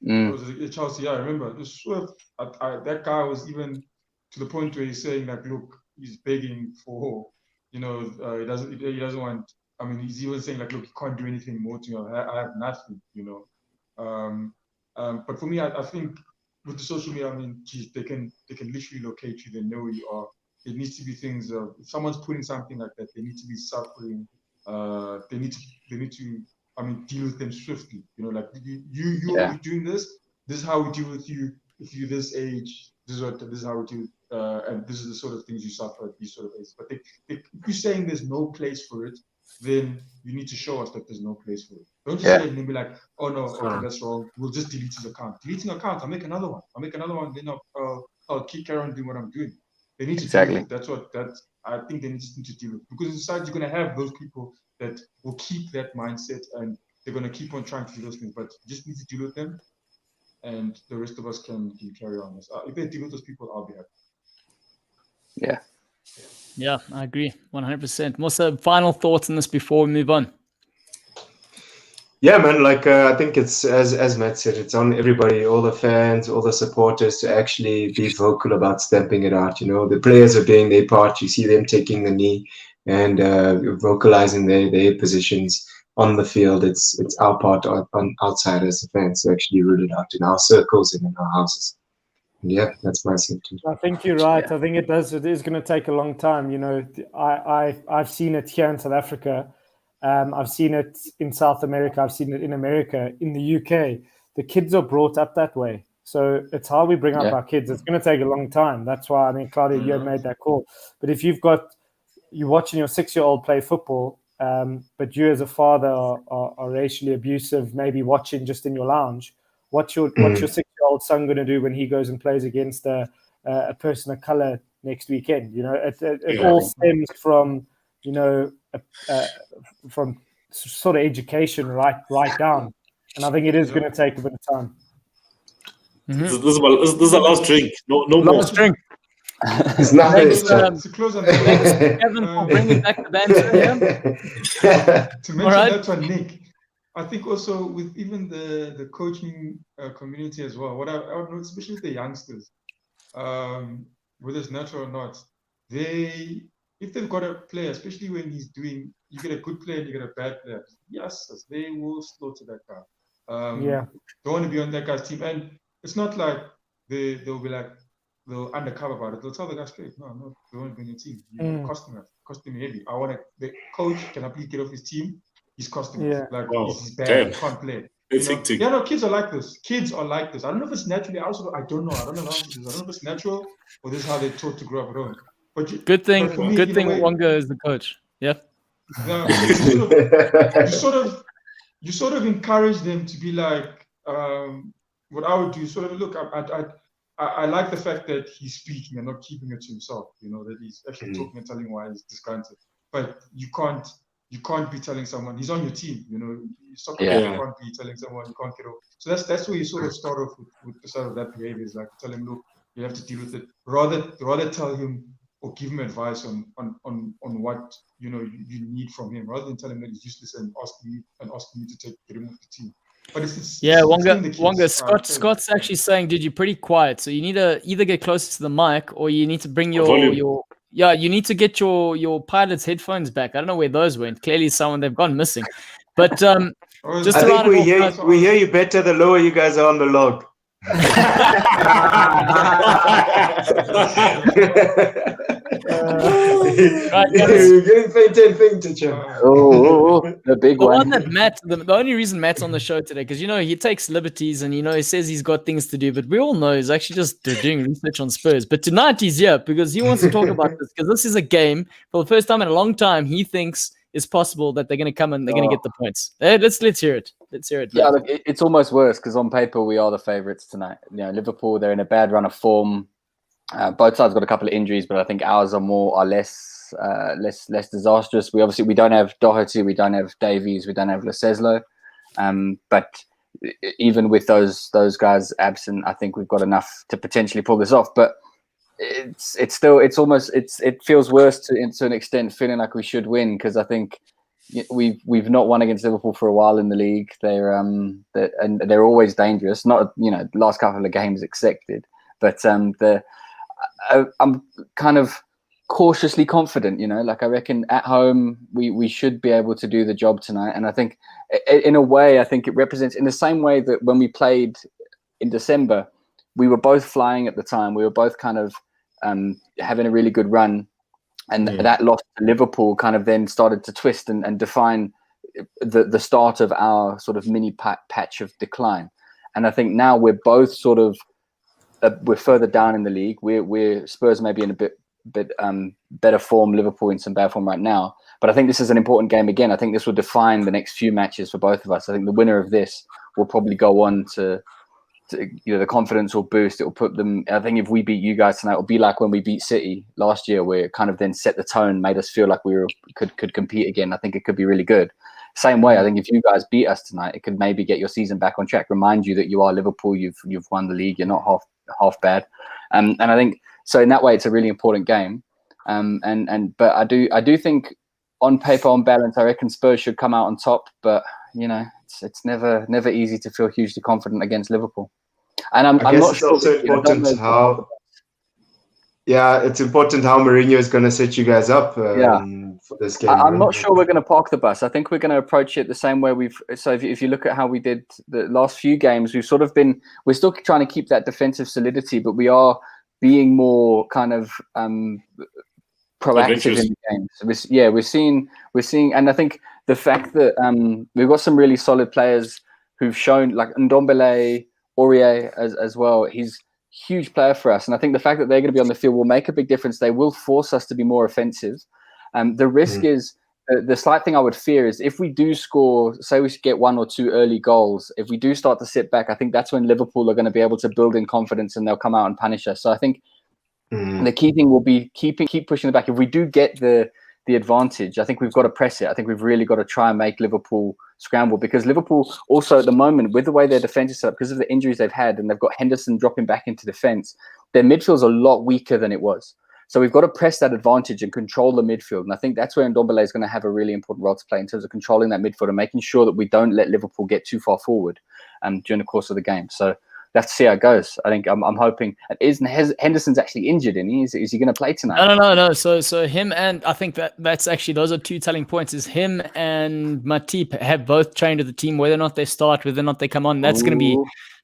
It was Chelsea. Yeah, I remember. It was swift. That guy was even to the point where he's saying like, look, he's begging for, you know, he doesn't want. I mean, he's even saying like, look, you can't do anything more to me. I have nothing, you know. But for me, I think with the social media, I mean, geez, they can literally locate you. They know where you are. It needs to be things. If someone's putting something like that, they need to be suffering. They need to. I mean, deal with them swiftly. You know, like you're doing this. This is how we deal with you. If you're this age, this is how we deal. And this is the sort of things you suffer at these sort of ages. But if you're saying there's no place for it, then you need to show us that there's no place for it. Don't just say it and be like, oh no, okay, that's wrong. We'll just delete his account. Deleting account, I'll make another one. Then I'll keep carrying on doing what I'm doing. They need to Exactly. deal with it. That's I think they need to deal with, because inside you're going to have those people that will keep that mindset, and they're going to keep on trying to do those things, but you just need to deal with them, and the rest of us can carry on. If they deal with those people, I'll be happy. Yeah. Yeah, I agree 100%. Musa, final thoughts on this before we move on? Yeah, man, like I think it's, as Matt said, it's on everybody, all the fans, all the supporters, to actually be vocal about stamping it out. The players are doing their part. You see them taking the knee and vocalizing their positions on the field. It's our part on outside as the fans to actually root it out in our circles and in our houses. Yeah, that's my sentiment. I think you're right. Yeah. I think it is going to take a long time. I've seen it here in South Africa. I've seen it in South America. I've seen it in America. In the UK, the kids are brought up that way. So it's how we bring up our kids. It's going to take a long time. That's why, I mean, Claudia, you had made that call. But if you're watching your 6-year-old play football, but you as a father are racially abusive, maybe watching just in your lounge, what's your 6-year-old son going to do when he goes and plays against a person of color next weekend? It all stems from, from sort of education right down. And I think it is going to take a bit of time. Mm-hmm. This is the last drink. No last more. drink. It's not thanks, Kevin, for bringing back the banter here. To mention that one, Nick, I think also with even the coaching community as well, what I know, especially the youngsters, whether it's natural or not, if they've got a player, especially when you get a good player and you get a bad player, yes, they will slaughter that guy. Don't want to be on that guy's team. And it's not like they'll be like, they'll undercover about it. They'll tell the guy straight, no, they want to be on your team. You're costing me heavy. The coach can please get off his team. He's costing us. Like, he's bad. He can't play. Kids are like this. I don't know if it's naturally. I don't know. I don't know if it's natural or this is how they're taught to grow up at home. But good thing Wonga is the coach. Yeah. No, you sort of encourage them to be like, what I would do, sort of look. I like the fact that he's speaking and not keeping it to himself. That he's actually talking and telling why he's disgruntled. But you can't be telling someone he's on your team. You can't be telling someone you can't get off. So that's where you sort of start off with the sort of that behavior. Is like tell him, look, you have to deal with it. Rather tell him or give him advice on what you need from him, rather than tell him that he's useless and asking you to get him off the team. But Wonga. Scott's actually saying, dude, you're pretty quiet. So you need to either get closer to the mic or you need to bring you need to get your pilot's headphones back. I don't know where those went. Clearly they've gone missing. But just I think we hear you better the lower you guys are on the log. You're getting fainted, the big one. The only reason Matt's on the show today, because he takes liberties and he says he's got things to do, but we all know he's actually just doing research on Spurs. But tonight he's here because he wants to talk about this, because this is a game for the first time in a long time he thinks it's possible that they're going to come and they're going to get the points. Let's hear it. Yeah, look, it's almost worse because on paper we are the favourites tonight. Liverpool, they're in a bad run of form. Both sides got a couple of injuries, but I think ours are less disastrous. We don't have Doherty, we don't have Davies, we don't have Lo Celso. But even with those guys absent, I think we've got enough to potentially pull this off. But it feels worse to an extent, feeling like we should win, because I think we've not won against Liverpool for a while in the league. They're always dangerous. Not last couple of games accepted, but I'm kind of cautiously confident. I reckon at home we should be able to do the job tonight. And I think in a way, I think it represents, in the same way that when we played in December, we were both flying at the time. We were both kind of having a really good run. And that loss to Liverpool kind of then started to twist and define the start of our sort of mini patch of decline. And I think now we're both sort of we're further down in the league. We're Spurs maybe in a bit better form, Liverpool in some bad form right now. But I think this is an important game again. I think this will define the next few matches for both of us. I think the winner of this will probably go on to the confidence will boost. It will put them. I think if we beat you guys tonight, it'll be like when we beat City last year, where it kind of then set the tone, made us feel like we could compete again. I think it could be really good. Same way, I think if you guys beat us tonight, it could maybe get your season back on track. Remind you that you are Liverpool. You've won the league. You're not half bad. And I think so. In that way, it's a really important game. But I do think on paper, on balance, I reckon Spurs should come out on top. But it's never easy to feel hugely confident against Liverpool. And I'm not sure. It's also important how. Yeah, it's important how Mourinho is going to set you guys up for this game. I'm not sure we're going to park the bus. I think we're going to approach it the same way So if you look at how we did the last few games, we're still trying to keep that defensive solidity, but we are being more kind of proactive in the games. We're seeing, and I think the fact that we've got some really solid players who've shown, like Ndombele, Aurier as well. He's huge player for us, and I think the fact that they're going to be on the field will make a big difference. They will force us to be more offensive. The risk is the slight thing I would fear is if we do score, say we get 1 or 2 early goals, if we do start to sit back, I think that's when Liverpool are going to be able to build in confidence and they'll come out and punish us. So I think the key thing will be keep pushing it back. If we do get the advantage, I think we've got to press it. I think we've really got to try and make Liverpool scramble, because Liverpool also at the moment, with the way their defense is set up, because of the injuries they've had, and they've got Henderson dropping back into defense, their midfield's a lot weaker than it was. So we've got to press that advantage and control the midfield. And I think that's where Ndombele is going to have a really important role to play in terms of controlling that midfield and making sure that we don't let Liverpool get too far forward during the course of the game. So we'll have to see how it goes. I think I'm hoping. Henderson's actually injured, is he going to play tonight? No. So him, and I think that's actually, those are 2 telling points. Is him and Muti have both trained with the team. Whether or not they start, whether or not they come on, that's going to be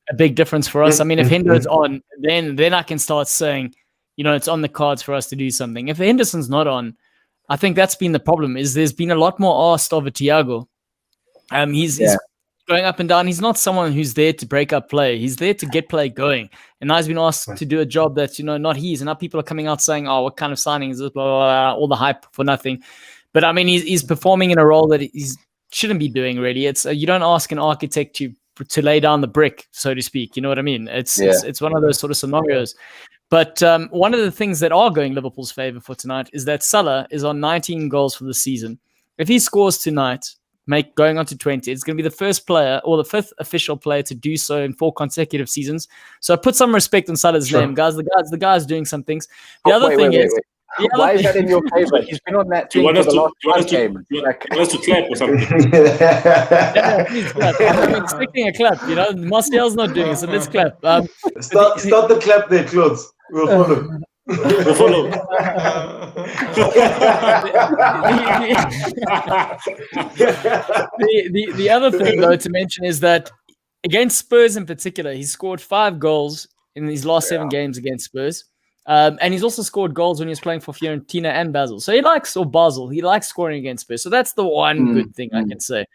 a big difference for us. I mean, if Henderson's on, then I can start saying, it's on the cards for us to do something. If Henderson's not on, I think that's been the problem. Is there's been a lot more asked of Thiago. He's going up and down. He's not someone who's there to break up play. He's there to get play going. And now he's been asked to do a job that's, not his. And now people are coming out saying, oh, what kind of signing is this? Blah, blah, blah, all the hype for nothing. But I mean, he's performing in a role that he shouldn't be doing, really. It's you don't ask an architect to lay down the brick, so to speak. You know what I mean? It's one of those sort of scenarios. But one of the things that are going Liverpool's favor for tonight is that Salah is on 19 goals for the season. If he scores tonight, going on to 20, it's going to be the first player or the 5th official player to do so in 4 consecutive seasons. So put some respect on Salah's name, guys. The guy's doing some things. The other thing is, why is that in your favor? He's been on that team for the last game. You want us to clap or something? Yeah, please clap. I'm expecting a clap. Martial's not doing it, so let's clap. Start the clap there, Claude. We'll follow. We'll follow. The other thing, though, to mention is that against Spurs in particular, he's scored 5 goals in his last 7 games against Spurs. And he's also scored goals when he was playing for Fiorentina and Basel. So he likes scoring against Spurs. So that's the one good thing I can say.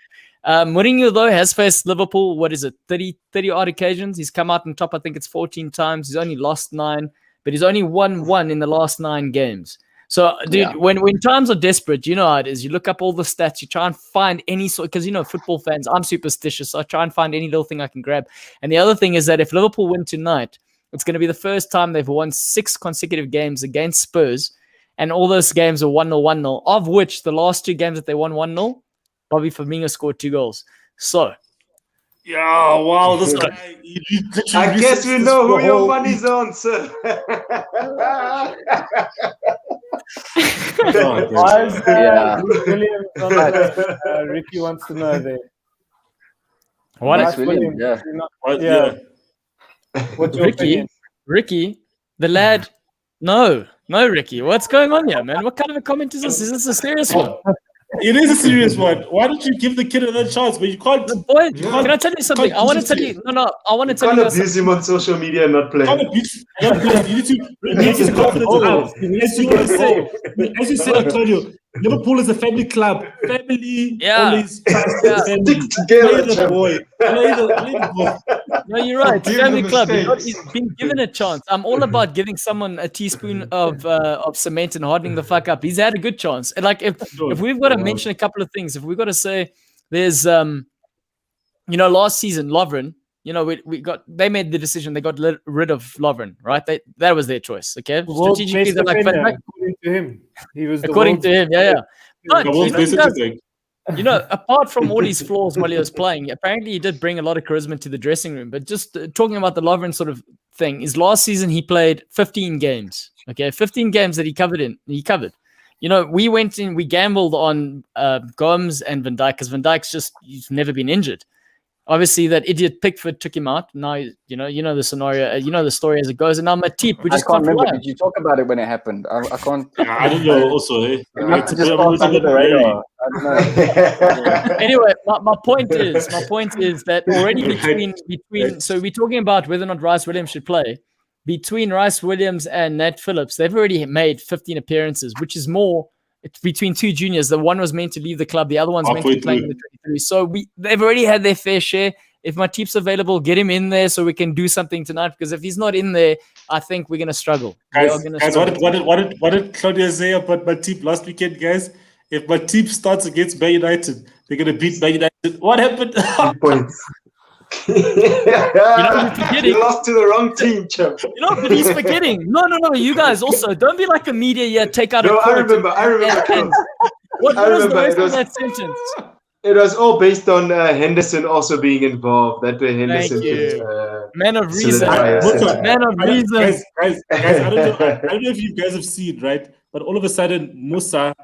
Mourinho, though, has faced Liverpool, 30 odd occasions. He's come out on top, I think it's 14 times. He's only lost 9, but he's only won 1 in the last 9 games. So, dude, when times are desperate, you know how it is. You look up all the stats, you try and find any sort, because, football fans, I'm superstitious, so I try and find any little thing I can grab. And the other thing is that if Liverpool win tonight, it's going to be the first time they've won 6 consecutive games against Spurs, and all those games are 1-0, 1-0, of which the last 2 games that they won 1-0, Bobby Firmino scored 2 goals. So, yeah, wow, this guy. I guess we know who your money's on, sir. William, Ricky wants to know there. What? William? Yeah. What's your opinion? Ricky, the lad. No, Ricky. What's going on here, man? What kind of a comment is this? Is this a serious one? It is a serious one. Why don't you give the kid another chance? But you can't. Boy, can I tell you something? I want to tell you. No. I want to tell you. You can't abuse him on social media and not play. You need to release his confidence out. As you said, Antonio, Liverpool is a family club. Family always stick together, boy. No, you're right. Family club. He's been given a chance. I'm all about giving someone a teaspoon of cement and hardening the fuck up. He's had a good chance. And like if we've got to mention a couple of things, if we've got to say there's last season Lovren you know, they made the decision. They got rid of Lovren, right? That was their choice. Okay, strategically, they're like, according to him, he was according to him, yeah. But, you know, apart from all his flaws while he was playing, apparently he did bring a lot of charisma to the dressing room. But just talking about the Lovren sort of thing, is last season he played 15 games. Okay, 15 games that he covered. You know, we went in, we gambled on Gomes and Van Dijk because Van Dijk's he's never been injured. Obviously, that idiot Pickford took him out. Now, you know the scenario, you know the story as it goes. And now Matip, we just can't remember. Did you talk about it when it happened? I can't. I don't know. Also, just pass under the radar. I don't know. Anyway, my point is that already between. So we're talking about whether or not Rice Williams should play. Between Rice Williams and Nat Phillips, they've already made 15 appearances, which is more. It's between two juniors. The one was meant to leave the club. The other one's meant to be playing in the 23. So they've already had their fair share. If Matip's available, get him in there so we can do something tonight. Because if he's not in there, I think we're going to struggle. Guys, what did Claudia say about Matip last weekend, guys? If Matip starts against Man United, they're going to beat Man United. What happened? Points. You lost to the wrong team, champ. You know, but he's forgetting. No. You guys also don't be like a media here. Take out. I remember. What was the rest of that sentence? It was all based on Henderson also being involved. That way, Henderson. Man of reason. Man of reason. Guys, I don't know if you guys have seen, right? But all of a sudden, Musa,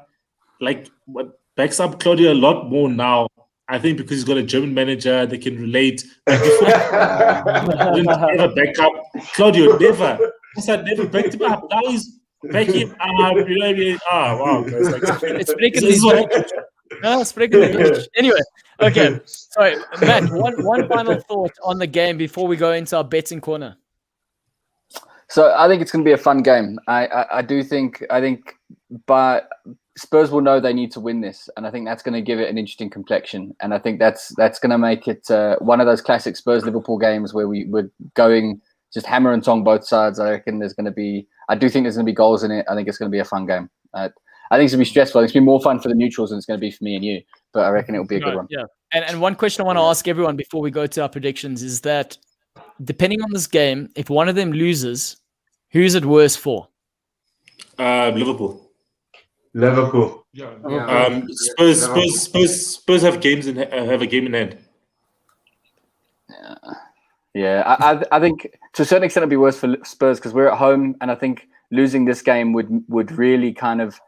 backs up Claudia a lot more now. I think because he's got a German manager, they can relate. Like before, didn't ever back up. Claudio never. Musa never backed him up. Now he's backing up. You know what I mean? Wow. It's freaking Anyway, okay. Sorry, Matt, one final thought on the game before we go into our betting corner. So I think it's going to be a fun game. I think but Spurs will know they need to win this, and I think that's going to give it an interesting complexion. And I think that's going to make it one of those classic Spurs-Liverpool games where we're going just hammer and tong both sides. I do think there's going to be goals in it. I think it's going to be a fun game. I think it's going to be stressful. It's going to be more fun for the neutrals than it's going to be for me and you. But I reckon it'll be a good one. Yeah. And one question I want to ask everyone before we go to our predictions is that depending on this game, if one of them loses, who's it worse for? Liverpool. Yeah. Spurs have games have a game in hand. Yeah. I think to a certain extent it'll be worse for Spurs because we're at home, and I think losing this game would really kind of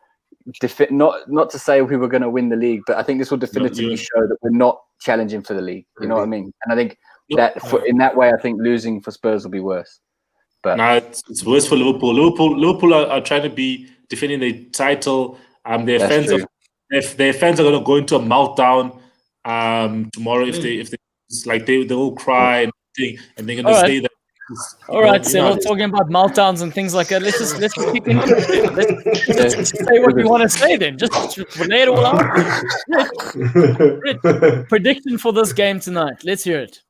not to say we were going to win the league, but I think this will definitively show that we're not challenging for the league. You know what I mean? And I think in that way, I think losing for Spurs will be worse. But no, it's worse for Liverpool. Liverpool are trying to be defending their title. Their fans are going to go into a meltdown tomorrow if they will cry and they're going to stay there. All right, so we're talking about meltdowns and things like that. Let's just kick into it. Let's just say what we want to say then. Just lay it all out. Prediction for this game tonight. Let's hear it.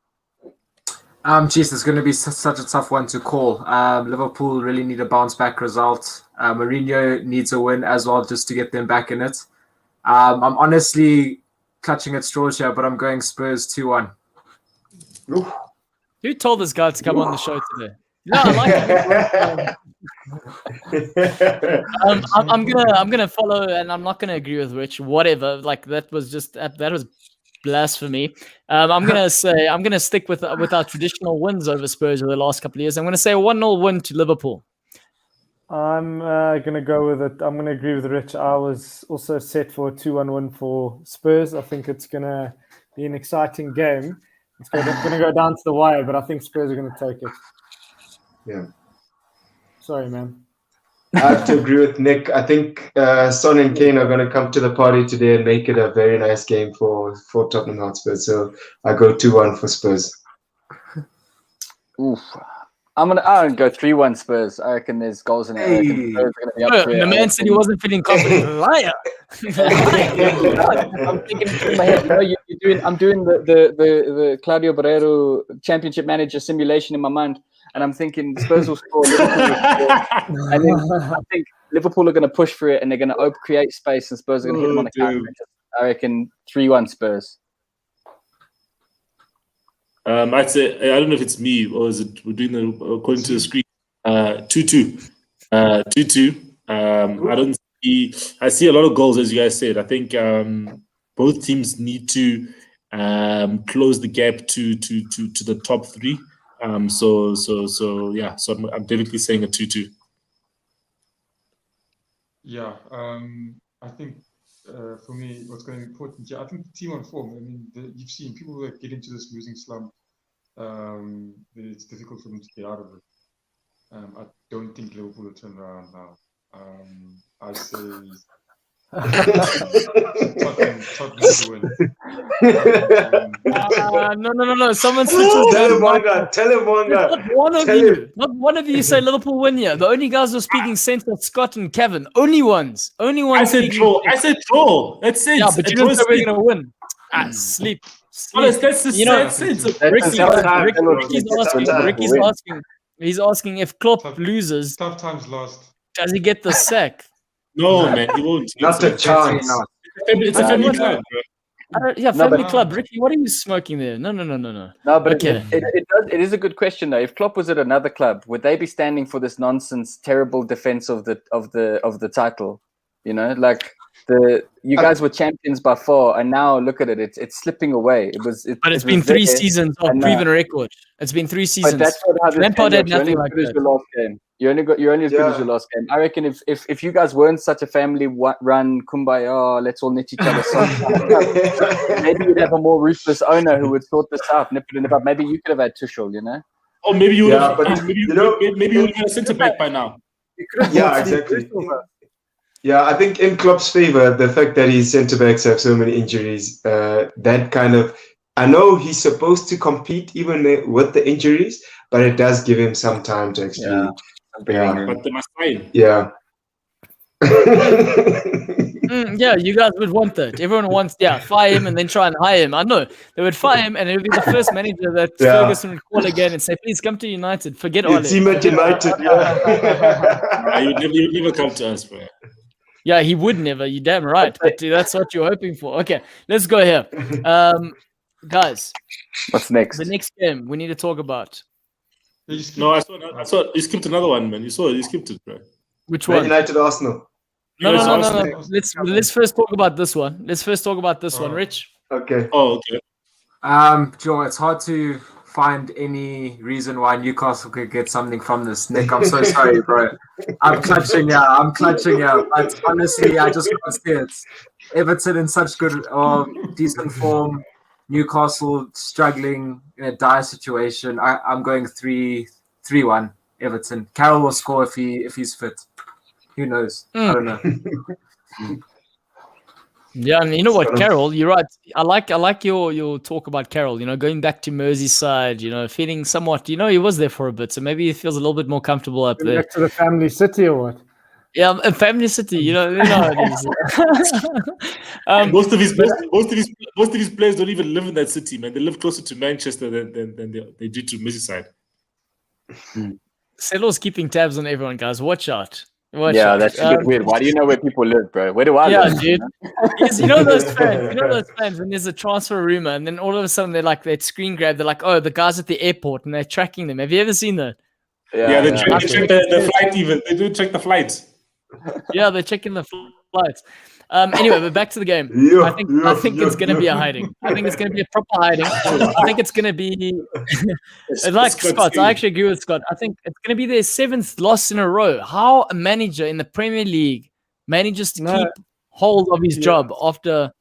It's going to be such a tough one to call. Liverpool really need a bounce back result. Mourinho needs a win as well just to get them back in it. I'm honestly clutching at straws here, but I'm going Spurs 2-1. Who told this guy to come on the show today? No, I like it. I'm gonna follow, and I'm not gonna agree with Rich. Whatever, like that was blasphemy. I'm gonna stick with our traditional wins over Spurs over the last couple of years. I'm gonna say a 1-0 win to Liverpool. I'm gonna go with it. I'm gonna agree with Rich. I was also set for a 2-1 win for Spurs. I think it's gonna be an exciting game. It's going to go down to the wire, but I think Spurs are going to take it. Yeah. Sorry, man. I have to agree with Nick. I think Son and Kane are going to come to the party today and make it a very nice game for Tottenham Hotspur. So I go 2-1 for Spurs. Oof. I'm gonna go 3-1 Spurs. I reckon there's goals in it. I reckon Spurs are gonna be up for it. The man said he wasn't feeling confident. Liar. I'm thinking in my head. I'm doing the Claudio Barreiro Championship Manager simulation in my mind, and I'm thinking Spurs will score. And then I think Liverpool are going to push for it, and they're going to create space, and Spurs are going to hit them on the counter. I reckon 3-1 Spurs. I'd say I don't know if it's me or is it we're doing the according to the screen. 2-2. 2-2. I don't see. I see a lot of goals, as you guys said. I think both teams need to close the gap to the top three. So yeah. So I'm definitely saying a 2-2. Yeah. I think for me, what's going to be important? Yeah, I think the team on form. I mean, you've seen people that get into this losing slump. It's difficult for them to get out of it. I don't think Liverpool will turn around now. I say Tottenham to win. No. Someone Tell him, Wanga. Not one of you say Liverpool win here. The only guys who are speaking sense are Scott and Kevin. Only ones. I said draw. That's it. Yeah, but you don't say we're going to win. Sleep. That's the sense. He's asking if Klopp loses. Tough times lost. Does he get the sack? No, man, he won't. Not a chance. It's a family club, bro. Family club. Ricky, what are you smoking there? No. No, but okay. it is a good question though. If Klopp was at another club, would they be standing for this nonsense, terrible defense of the title? You know, like you guys were champions by far, and now look at it. It's slipping away. But it's been 3 seasons of proven record. It's been 3 seasons. But that's not how Lampard had nothing like that. Your last game. You're only as good as your last game. I reckon if you guys weren't such a family run, kumbaya, let's all knit each other songs, maybe you'd have a more ruthless owner who would sort this out, nip it in the bud. Maybe you could have had Tuchel, you know? Or maybe you would have. Maybe you would have had a centre back by now. Yeah, exactly. Yeah, I think in Klopp's favor, the fact that his centre backs have so many injuries, that kind of. I know he's supposed to compete even with the injuries, but it does give him some time to actually. Yeah. But they must win. Yeah. Yeah, you guys would want that. Everyone wants, fire him and then try and hire him. I know. They would fire him and it would be the first manager that Ferguson would call again and say, please come to United. Forget Ole. Team at United, You'd never come to us, bro. Yeah, he would never. You're damn right. But that's what you're hoping for. Okay, let's go here. Guys. What's next? The next game we need to talk about. No, I saw you skipped another one, man. You skipped it, bro. Which one? United Arsenal. No. Let's first talk about this one. Rich. Okay. Oh, okay. Joe, it's hard to find any reason why Newcastle could get something from this. Nick, I'm so sorry, bro. I'm clutching. But honestly, I just can't see it. Everton in such good or decent form. Newcastle struggling in a dire situation. I'm going 3-1 Everton. Carroll will score if he's fit. Who knows? I don't know. Yeah, and you know what, Carroll, you're right. I like your talk about Carroll, going back to Merseyside, feeling somewhat, he was there for a bit, so maybe he feels a little bit more comfortable up there. Back to the family city or what? Yeah, a family city, you know how it is. Most of his players don't even live in that city, man. They live closer to Manchester than they do to Merseyside. Settle's keeping tabs on everyone, guys. Watch out. That's a bit weird. Why do you know where people live, bro? Where do I live? Yeah, dude. You know those fans when there's a transfer rumor and then all of a sudden they screen grab, they're like, oh, the guys at the airport and they're tracking them. Have you ever seen that? Yeah, they check the flight even. They do check the flights. Yeah, they're checking the flights. Anyway, but back to the game. I think it's going to be a hiding. I think it's going to be a proper hiding. I think it's going to be like Scott. I actually agree with Scott. I think it's going to be their 7th loss in a row. How a manager in the Premier League manages to keep hold of his job after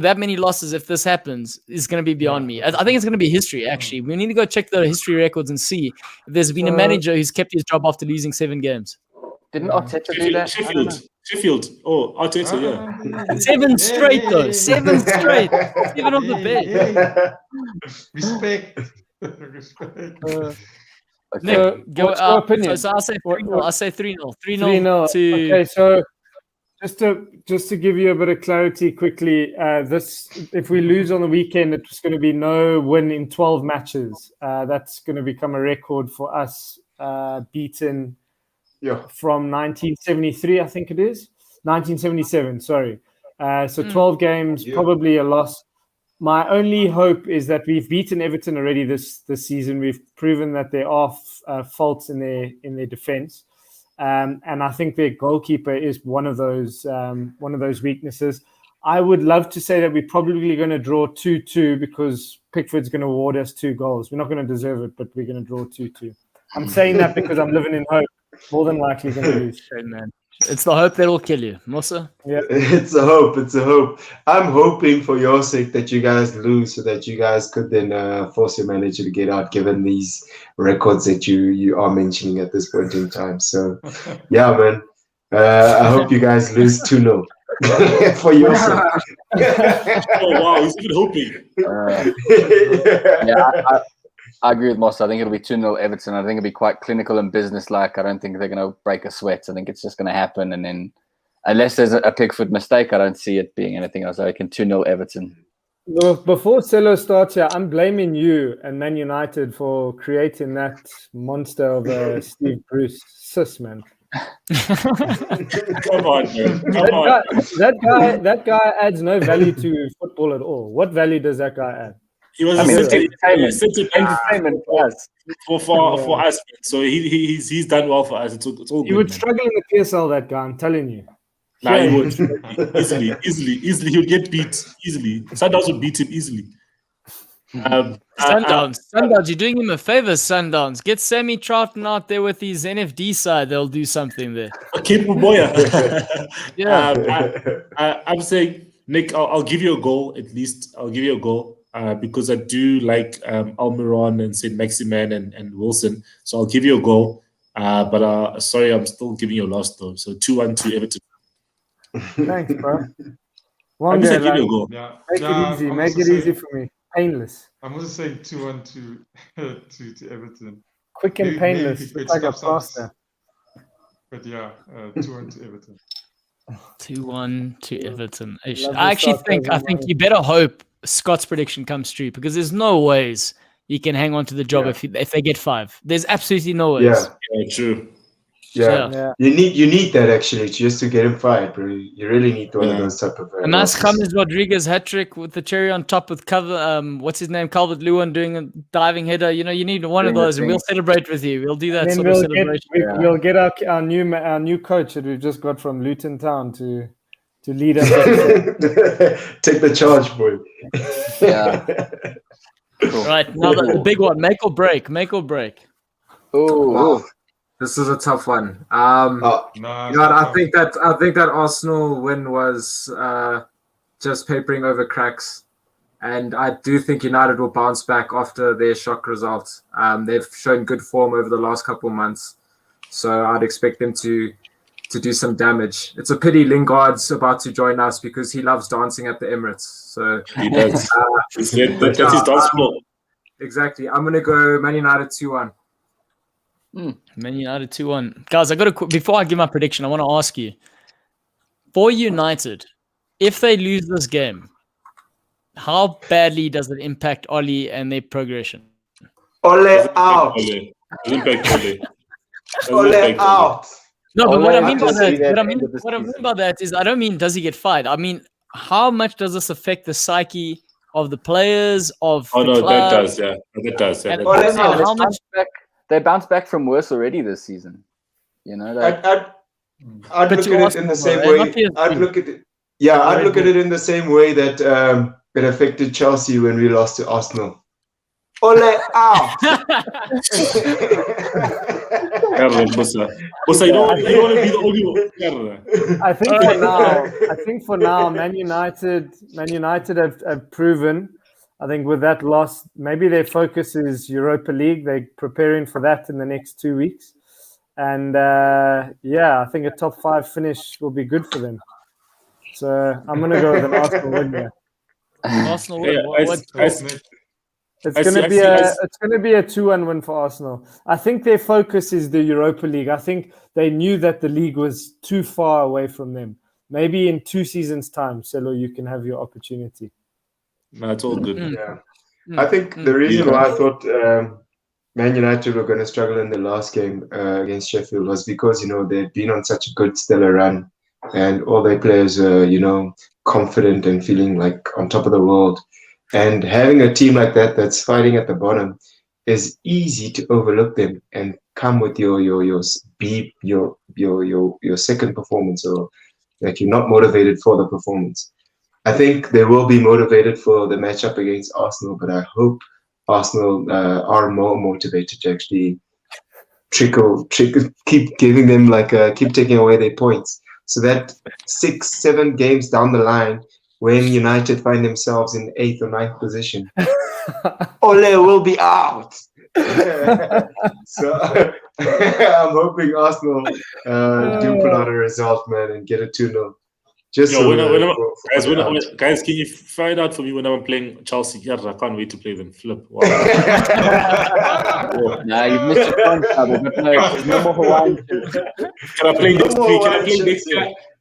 that many losses, if this happens, is going to be beyond me. I think it's going to be history, actually. We need to go check the history records and see if there's been a manager who's kept his job after losing 7 games. Didn't Arteta do that? Sheffield. Oh, Arteta, yeah. 7 straight, though. 7 straight. 7 on the bed. Respect. Nick, go up. So I'll say 3-0. I'll say 3-0. 3-0 to... Okay, so just to give you a bit of clarity quickly, if we lose on the weekend, it's going to be no win in 12 matches. That's going to become a record for us, beaten... from 1973, I think it is. 1977, sorry. So 12 games, probably a loss. My only hope is that we've beaten Everton already this season. We've proven that there are faults in their defence, and I think their goalkeeper is one of those weaknesses. I would love to say that we're probably going to draw 2-2 because Pickford's going to award us 2 goals. We're not going to deserve it, but we're going to draw 2-2. I'm saying that because I'm living in hope. More than likely going to lose. Man. It's the hope that will kill you, Musa. Yeah, It's a hope. It's a hope. I'm hoping for your sake that you guys lose so that you guys could then force your manager to get out, given these records that you are mentioning at this point in time. So, yeah, man. I hope you guys lose 2-0 for your sake. Oh wow, he's even hoping. I agree with Moss. I think it'll be 2-0 Everton. I think it'll be quite clinical and business-like. I don't think they're going to break a sweat. I think it's just going to happen. And then, unless there's a Pickford mistake, I don't see it being anything else. I reckon 2-0 Everton. Well, before Celo starts here, I'm blaming you and Man United for creating that monster of a Steve Bruce. Sis, man. Come on, man. Come on. That guy adds no value to football at all. What value does that guy add? He was entertainment for us. For us. So he's done well for us. It's all good. He would struggle in the PSL, that guy, I'm telling you. Nah, he would. Easily. He would get beat easily. Sundowns would beat him easily. Sundowns, you're doing him a favor, Sundowns. Get Sammy Troughton out there with his NFD side. They'll do something there. Cape Boya. Yeah. I'm saying, Nick, I'll give you a goal at least. I'll give you a goal. Because I do like Almiron and St. Maximan and Wilson. So I'll give you a goal. But sorry, I'm still giving you a loss, though. So 2-1 to Everton. Thanks, bro. I'm just give you a goal. Yeah. Make it easy for me. Painless. I'm also saying 2-1 to Everton. Quick and painless. It's like a plaster. But yeah, 2-1 to Everton. 2-1 to Everton. I actually think you better hope Scott's prediction comes true, because there's no ways you can hang on to the job if they get 5. There's absolutely no ways. Yeah, true. Yeah. You need that actually just to get him fired, bro. You really need one of those type of. And that's James Rodriguez hat trick with the cherry on top with what's his name, Calvert-Lewin doing a diving header. You need one of those, and we'll celebrate with you. We'll do that sort of celebration. We'll get our new coach that we've just got from Luton Town to lead us. Take the charge, boy. Yeah. Cool. Right, now the big one. Make or break. Oh. This is a tough one. No, I think that Arsenal win was just papering over cracks, and I do think United will bounce back after their shock result. They've shown good form over the last couple of months, so I'd expect them to do some damage. It's a pity Lingard's about to join us because he loves dancing at the Emirates. So he does. That's his dance floor. Exactly. I'm gonna go Man United 2-1. Man United 2-1. Guys, before I give my prediction, I want to ask you, for United, if they lose this game, how badly does it impact Oli and their progression? Ole out. Ole out. No, but what I mean by that is, I don't mean does he get fired. I mean, how much does this affect the psyche of the players, of the club? That does, yeah. That does, yeah. How much they bounced back from worse already this season. I'd look at it in the same way. I'd look at it in the same way that it affected Chelsea when we lost to Arsenal. Ole out. You don't want to be the only one. I think for now, Man United have proven. I think with that loss, maybe their focus is Europa League. They're preparing for that in the next 2 weeks. And I think a top 5 finish will be good for them. So I'm going to go with an Arsenal win there. Arsenal win. It's going to be a 2-1 win for Arsenal. I think their focus is the Europa League. I think they knew that the league was too far away from them. Maybe in 2 seasons' time, Celo, you can have your opportunity. No, it's all good. Yeah. I think the reason why I thought Man United were going to struggle in the last game against Sheffield was because, they'd been on such a good stellar run, and all their players were, confident and feeling like on top of the world. And having a team like that that's fighting at the bottom is easy to overlook them and come with your second performance, or like you're not motivated for the performance. I think they will be motivated for the matchup against Arsenal, but I hope Arsenal are more motivated to actually keep giving them keep taking away their points, so that 6-7 games down the line, when United find themselves in 8th or 9th position, Ole will be out. So I'm hoping Arsenal do pull out a result, man, and get a 2-0. Guys, can you find out for me when I'm playing Chelsea? Yeah, I can't wait to play them. Flip. Wow. Nah, you've missed your chance, but no more Hawaiian. Can I play next week?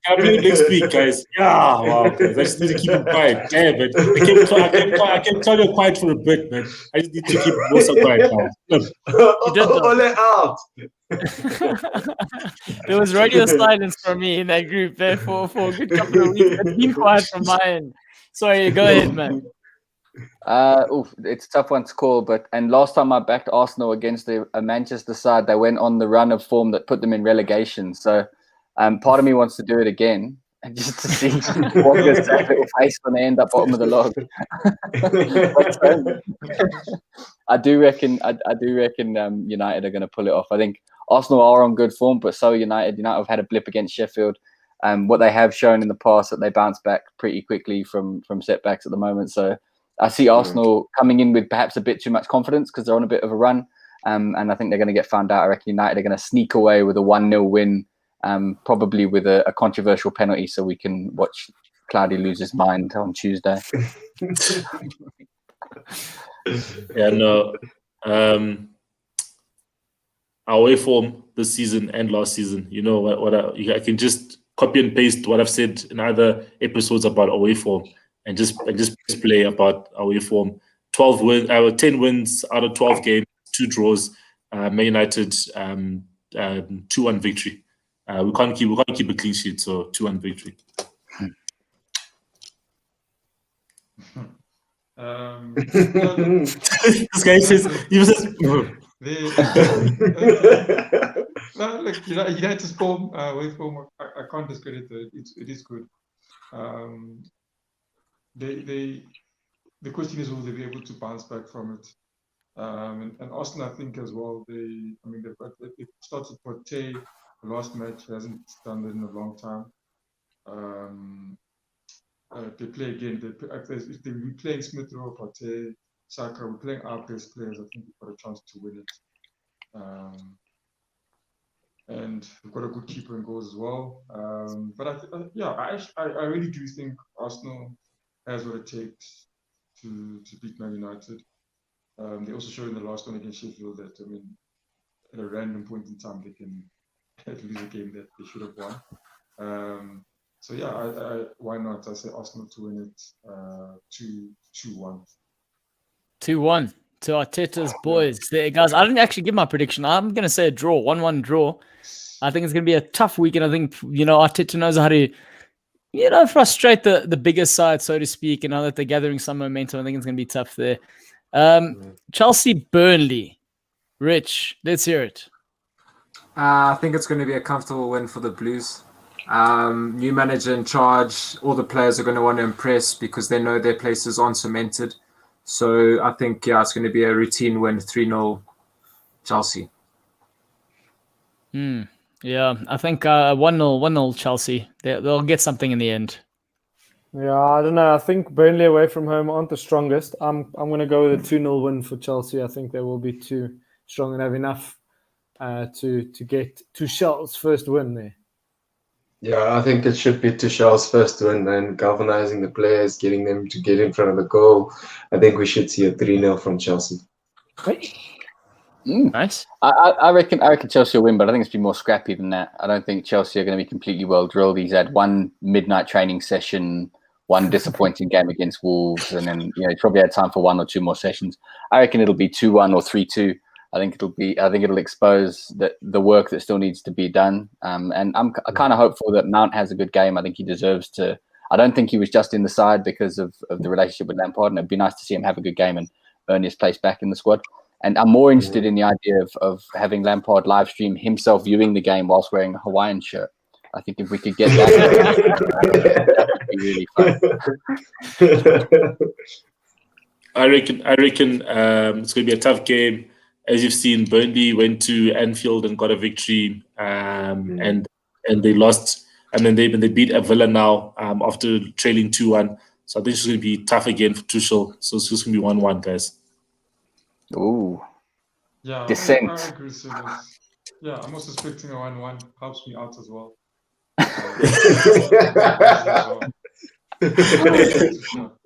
Can I play next week, guys? Yeah, wow, guys. I just need to keep it quiet. Damn it. I can tell you quiet for a bit, man. I just need to keep most of quiet now. Ole out. There was radio silence from me in that group there for a good couple of weeks. It's been quiet from my end. Sorry, go ahead, man. It's a tough one to call, and last time I backed Arsenal against a Manchester side, they went on the run of form that put them in relegation. So part of me wants to do it again, and just to see what goes to little face when they end up bottom of the log. I do reckon United are going to pull it off. I think Arsenal are on good form, but so United have had a blip against Sheffield. What they have shown in the past, that they bounce back pretty quickly from setbacks at the moment. So I see Arsenal coming in with perhaps a bit too much confidence because they're on a bit of a run. And I think they're going to get found out. I reckon United are going to sneak away with a 1-0 win, probably with a controversial penalty, so we can watch Cloudy lose his mind on Tuesday. Yeah, no. Our away form this season and last season, you know what I can just copy and paste what I've said in other episodes about away form and just play about away form. 10 wins out of 12 games, 2 draws. Man United 2-1 victory. We can't keep a clean sheet, so 2-1 victory. This guy says look, United's form, away form, I can't discredit it. It is good. The question is, will they be able to bounce back from it? And Arsenal, I think as well. They've started Partey. The last match hasn't done it in a long time. They play again. If they be playing Smith Rowe, Partey, Saka, we're playing our best players. I think we've got a chance to win it. And we've got a good keeper in goals as well. But I really do think Arsenal has what it takes to beat Man United. They also showed in the last one against Sheffield that, at a random point in time, they can lose a game that they should have won. Why not? I say Arsenal to win it 2-1. 2-1 to Arteta's boys. There, guys. I didn't actually give my prediction. I'm going to say a draw, 1-1 draw. I think it's going to be a tough week, and I think Arteta knows how to frustrate the bigger side, so to speak. And now that they're gathering some momentum, I think it's going to be tough there. Chelsea Burnley. Rich, let's hear it. I think it's going to be a comfortable win for the Blues. New manager in charge. All the players are going to want to impress because they know their places aren't cemented. So I think, it's going to be a routine win, 3-0 Chelsea. Yeah, I think 1-0 Chelsea. They'll get something in the end. Yeah, I don't know. I think Burnley away from home aren't the strongest. I'm going to go with a 2-0 win for Chelsea. I think they will be too strong and have enough to get Tuchel's first win there. Yeah, I think it should be Tuchel's first win, and galvanizing the players, getting them to get in front of the goal. I think we should see a 3-0 from Chelsea. Nice. I reckon Chelsea will win, but I think it's been more scrappy than that. I don't think Chelsea are going to be completely well drilled. He's had one midnight training session, one disappointing game against Wolves, and then he's probably had time for 1 or 2 more sessions. I reckon it'll be 2-1 or 3-2. I think it'll expose the work that still needs to be done. And I'm kind of hopeful that Mount has a good game. I think he deserves to I don't think he was just in the side because of the relationship with Lampard, and it'd be nice to see him have a good game and earn his place back in the squad. And I'm more interested in the idea of having Lampard live stream himself viewing the game whilst wearing a Hawaiian shirt. I think if we could get that, that would be really fun. I reckon it's going to be a tough game. As you've seen, Burnley went to Anfield and got a victory, and they lost. And then they beat Villa now after trailing 2-1. So I think it's going to be tough again for Tuchel. So it's just going to be 1-1, guys. Ooh. Yeah, Descent. I agree with this. Yeah, I'm also expecting a 1-1. Helps me out as well.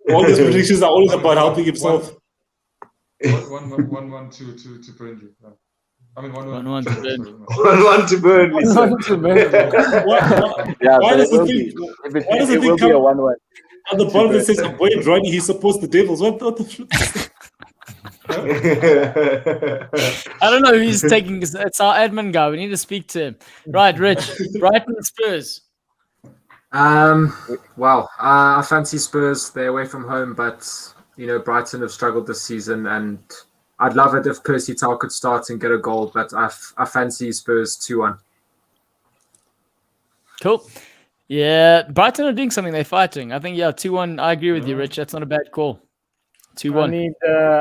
All these predictions are always about helping himself. 1-1 to Burnley. Yeah. I mean 1-1 to Burnley. 1-1 to Burnley. Why does the thing? Why does the thing come? 1-1. At the bottom it says, "Avoid Ronnie. He supports the Devils." What the flip? I don't know who he's taking. It's our admin guy. We need to speak to him. Right, Rich. Brighton and Spurs. Wow. I fancy Spurs. They're away from home, but Brighton have struggled this season, and I'd love it if Percy Tau could start and get a goal, but I fancy Spurs 2-1. Cool. Yeah, Brighton are doing something. They're fighting. I think 2-1. I agree with you, Rich. That's not a bad call. 2-1.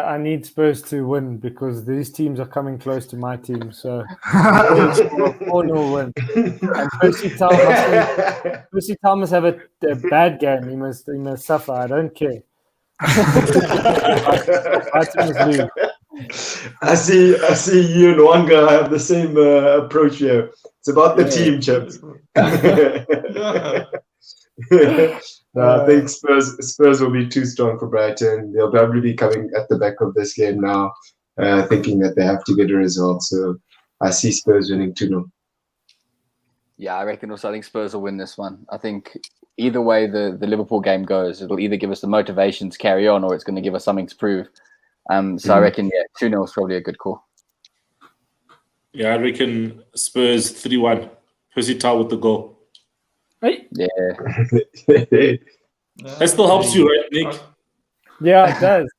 I need Spurs to win because these teams are coming close to my team. So 4-0 win. And Percy Tau must have a bad game. He must suffer. I don't care. I see you and Wanga have the same approach here. It's about the team, chaps. I think Spurs will be too strong for Brighton. They'll probably be coming at the back of this game now, thinking that they have to get a result. So I see Spurs winning 2-0. Yeah, I reckon also. I think Spurs will win this one. I think either way the Liverpool game goes, it'll either give us the motivation to carry on or it's going to give us something to prove. So I reckon, 2-0 is probably a good call. Yeah, I reckon Spurs 3-1. Percy Tau with the goal. Right? Yeah. That still helps you, right, Nick? Yeah, it does.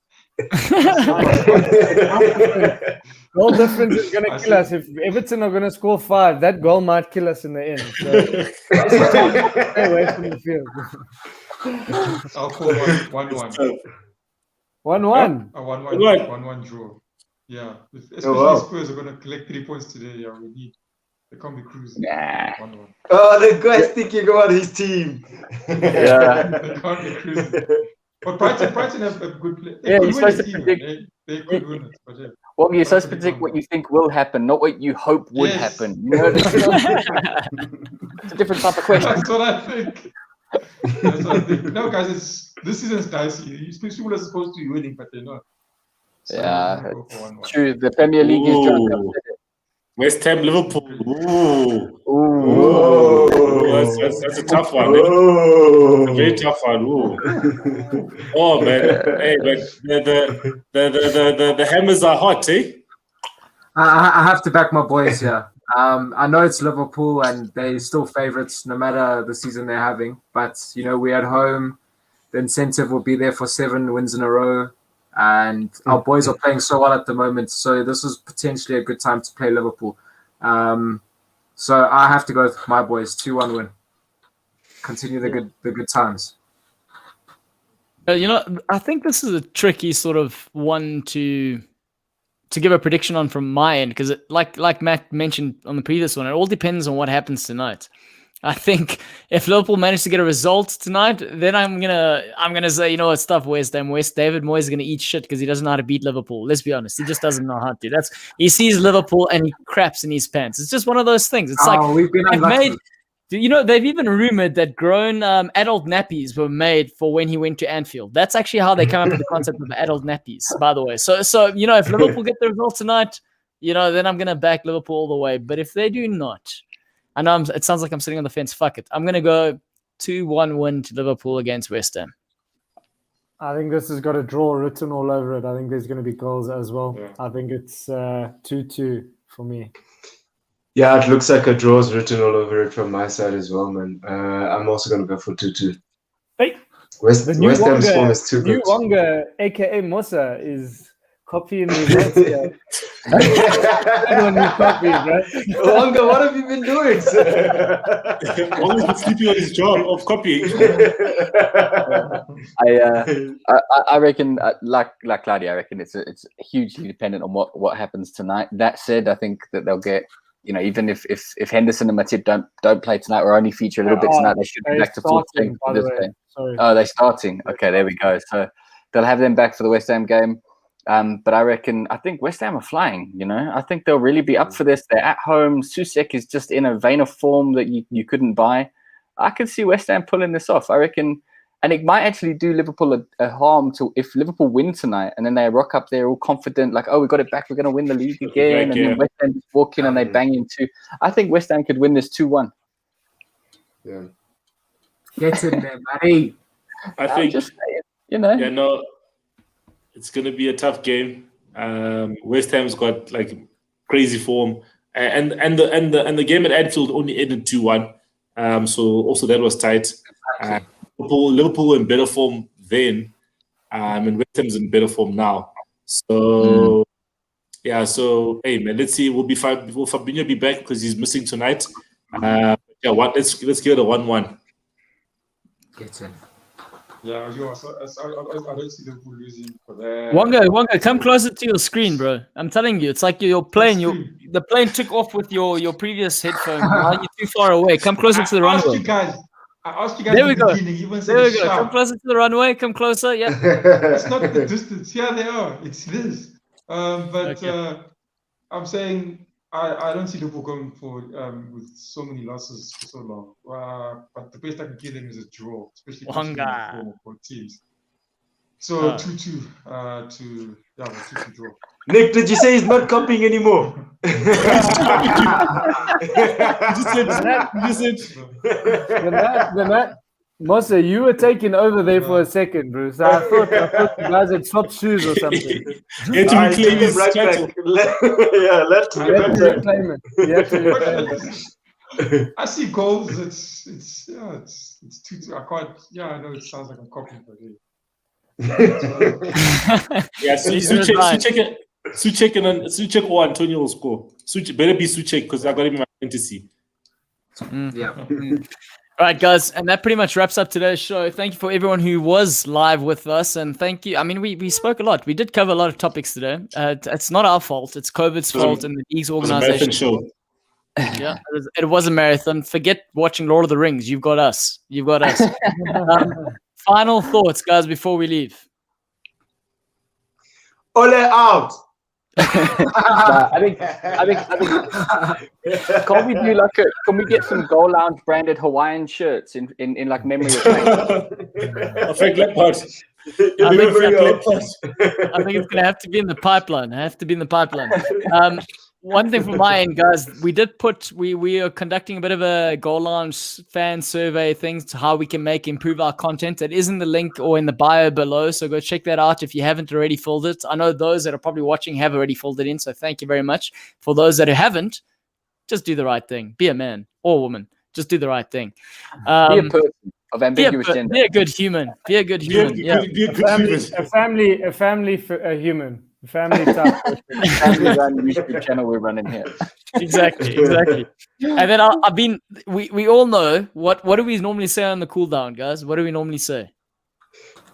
Goal difference is going to kill us. If Everton are going to score 5, that goal might kill us in the end. So stay away from the field. I'll call 1-1. 1-1. A 1-1 draw. Yeah. Especially Spurs are going to collect 3 points today. Yeah, we need. They can't be cruising. Nah. 1-1. Oh, the guy's thinking about his team. Yeah. They can't be cruising. But Brighton have a good play. Yeah, you're supposed to predict. They could win it. But yeah. Well, you're supposed to predict what you think will happen, not what you hope would happen. You know, it's a different type of question. That's what I think. No, guys, this season's dicey. People are supposed to be winning, but they're not. So it's true. The Premier League is drunk. West Ham, Liverpool. That's a tough one. A very tough one. Oh man, hey, but the hammers are hot, eh? I have to back my boys here. I know it's Liverpool and they're still favourites no matter the season they're having. But we're at home. The incentive will be there for 7 wins in a row. And our boys are playing so well at the moment. So this is potentially a good time to play Liverpool. So I have to go with my boys. 2-1 win. Continue the good times. I think this is a tricky sort of one to give a prediction on from my end because, like Matt mentioned on the previous one, it all depends on what happens tonight. I think if Liverpool manage to get a result tonight, then I'm gonna say, it's tough. West Ham. David Moyes is gonna eat shit because he doesn't know how to beat Liverpool. Let's be honest, he just doesn't know how to. He sees Liverpool and he craps in his pants. It's just one of those things. It's we've been unlucky. They've even rumored that grown adult nappies were made for when he went to Anfield. That's actually how they come up with the concept of adult nappies, by the way. So if Liverpool get the result tonight, then I'm gonna back Liverpool all the way. But if they do not, I know it sounds like I'm sitting on the fence. Fuck it. I'm going to go 2-1 win to Liverpool against West Ham. I think this has got a draw written all over it. I think there's going to be goals as well. Yeah. I think it's 2-2 for me. Yeah, it looks like a draw is written all over it from my side as well, man. I'm also going to go for 2-2. West Ham's form is too good. New Wonga, aka Mosa, is copying results here. Wonga, what have you been doing, sir? Wonga's been sleeping on his job of copying. I reckon, like Claudia, I reckon it's hugely dependent on what happens tonight. That said, I think that they'll get, even if Henderson and Matip don't play tonight or only feature a little bit tonight, they should be back to full strength for this game. Oh, they're starting. Okay, there we go. So they'll have them back for the West Ham game. But I think West Ham are flying, I think they'll really be up for this. They're at home. Soucek is just in a vein of form that you couldn't buy. I can see West Ham pulling this off. I reckon, and it might actually do Liverpool a harm if Liverpool win tonight and then they rock up there all confident, like, oh, we got it back, we're going to win the league again. And then West Ham just walk in and they bang in 2. I think West Ham could win this 2-1. Yeah. Get in there, buddy. I think, just saying, Yeah, no. It's going to be a tough game. West Ham's got crazy form, and the game at Anfield only ended 2-1. So also that was tight. Liverpool in better form then, and West Ham's in better form now. So yeah. So hey man, let's see. Will Fabinho be back because he's missing tonight? Let's give it a 1-1. Get in. Yeah, I don't see Liverpool losing for that. Wonga, come closer to your screen, bro. I'm telling you, it's like you're playing. The plane took off with your previous headphone. Now you're too far away. Come closer to the runway. I asked you guys There we go. There we go. Come closer to the runway. Come closer. Yeah. It's not the distance. Here they are. It's this. Okay. I'm saying I don't see Liverpool going forward with so many losses for so long. But the best I can give them is a draw, especially for teams. So 2-2 2-2 draw. Nick, did you say he's not copying anymore? Mosa, you were taking over there for a second, Bruce. I thought you guys had swapped shoes or something. You had to reclaim his title. I see goals. It's 2-2. I can't. Yeah, I know it sounds like I'm copying, but Soucek or Antonio will score. Better be Soucek because I got him in my fantasy. Yeah. All right, guys, and that pretty much wraps up today's show. Thank you for everyone who was live with us, and thank you. I mean, we spoke a lot. We did cover a lot of topics today. It's not our fault. It's COVID's fault and the league's organization. Show. Yeah, it was a marathon. Forget watching Lord of the Rings. You've got us. Final thoughts, guys, before we leave. Ole out. I think can we do can we get some Goal Lounge branded Hawaiian shirts in memory of Frank Lampard? I think it's gonna have to be in the pipeline. One thing from my end, guys, we are conducting a bit of a Goal Lounge fan survey things to how we can improve our content. It is in the link or in the bio below, so go check that out if you haven't already filled it. I know those that are probably watching have already filled it in, so thank you very much. For those that haven't, just do the right thing. Be a man or woman. Just do the right thing. Be a person of ambiguous gender. Be a good human. A family human. Family type. Family run YouTube channel we're running here. Exactly. And then we all know what do we normally say on the cool down, guys? What do we normally say?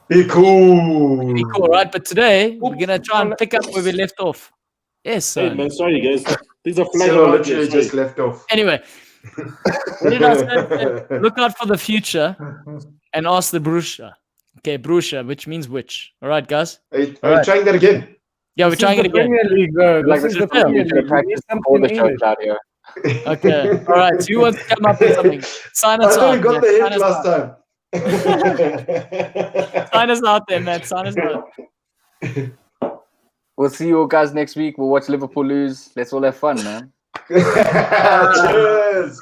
Be cool. Be cool, right? But today we're gonna try and pick up where we left off. Yes, sir. Hey man, sorry guys. These are flying around. Literally just left off. Anyway, what did I say? Look out for the future and ask the Brusha. Okay, Brusha, which means which. All right, guys. Are you trying that again? Yeah, we're trying it again. League, this is the Premier League. Practice all the shows out here. Okay. All right. Who wants to come up with something? Sign us out. I got the hint last time. Sign us out there, man. Sign us out. We'll see you all guys next week. We'll watch Liverpool lose. Let's all have fun, man. Cheers.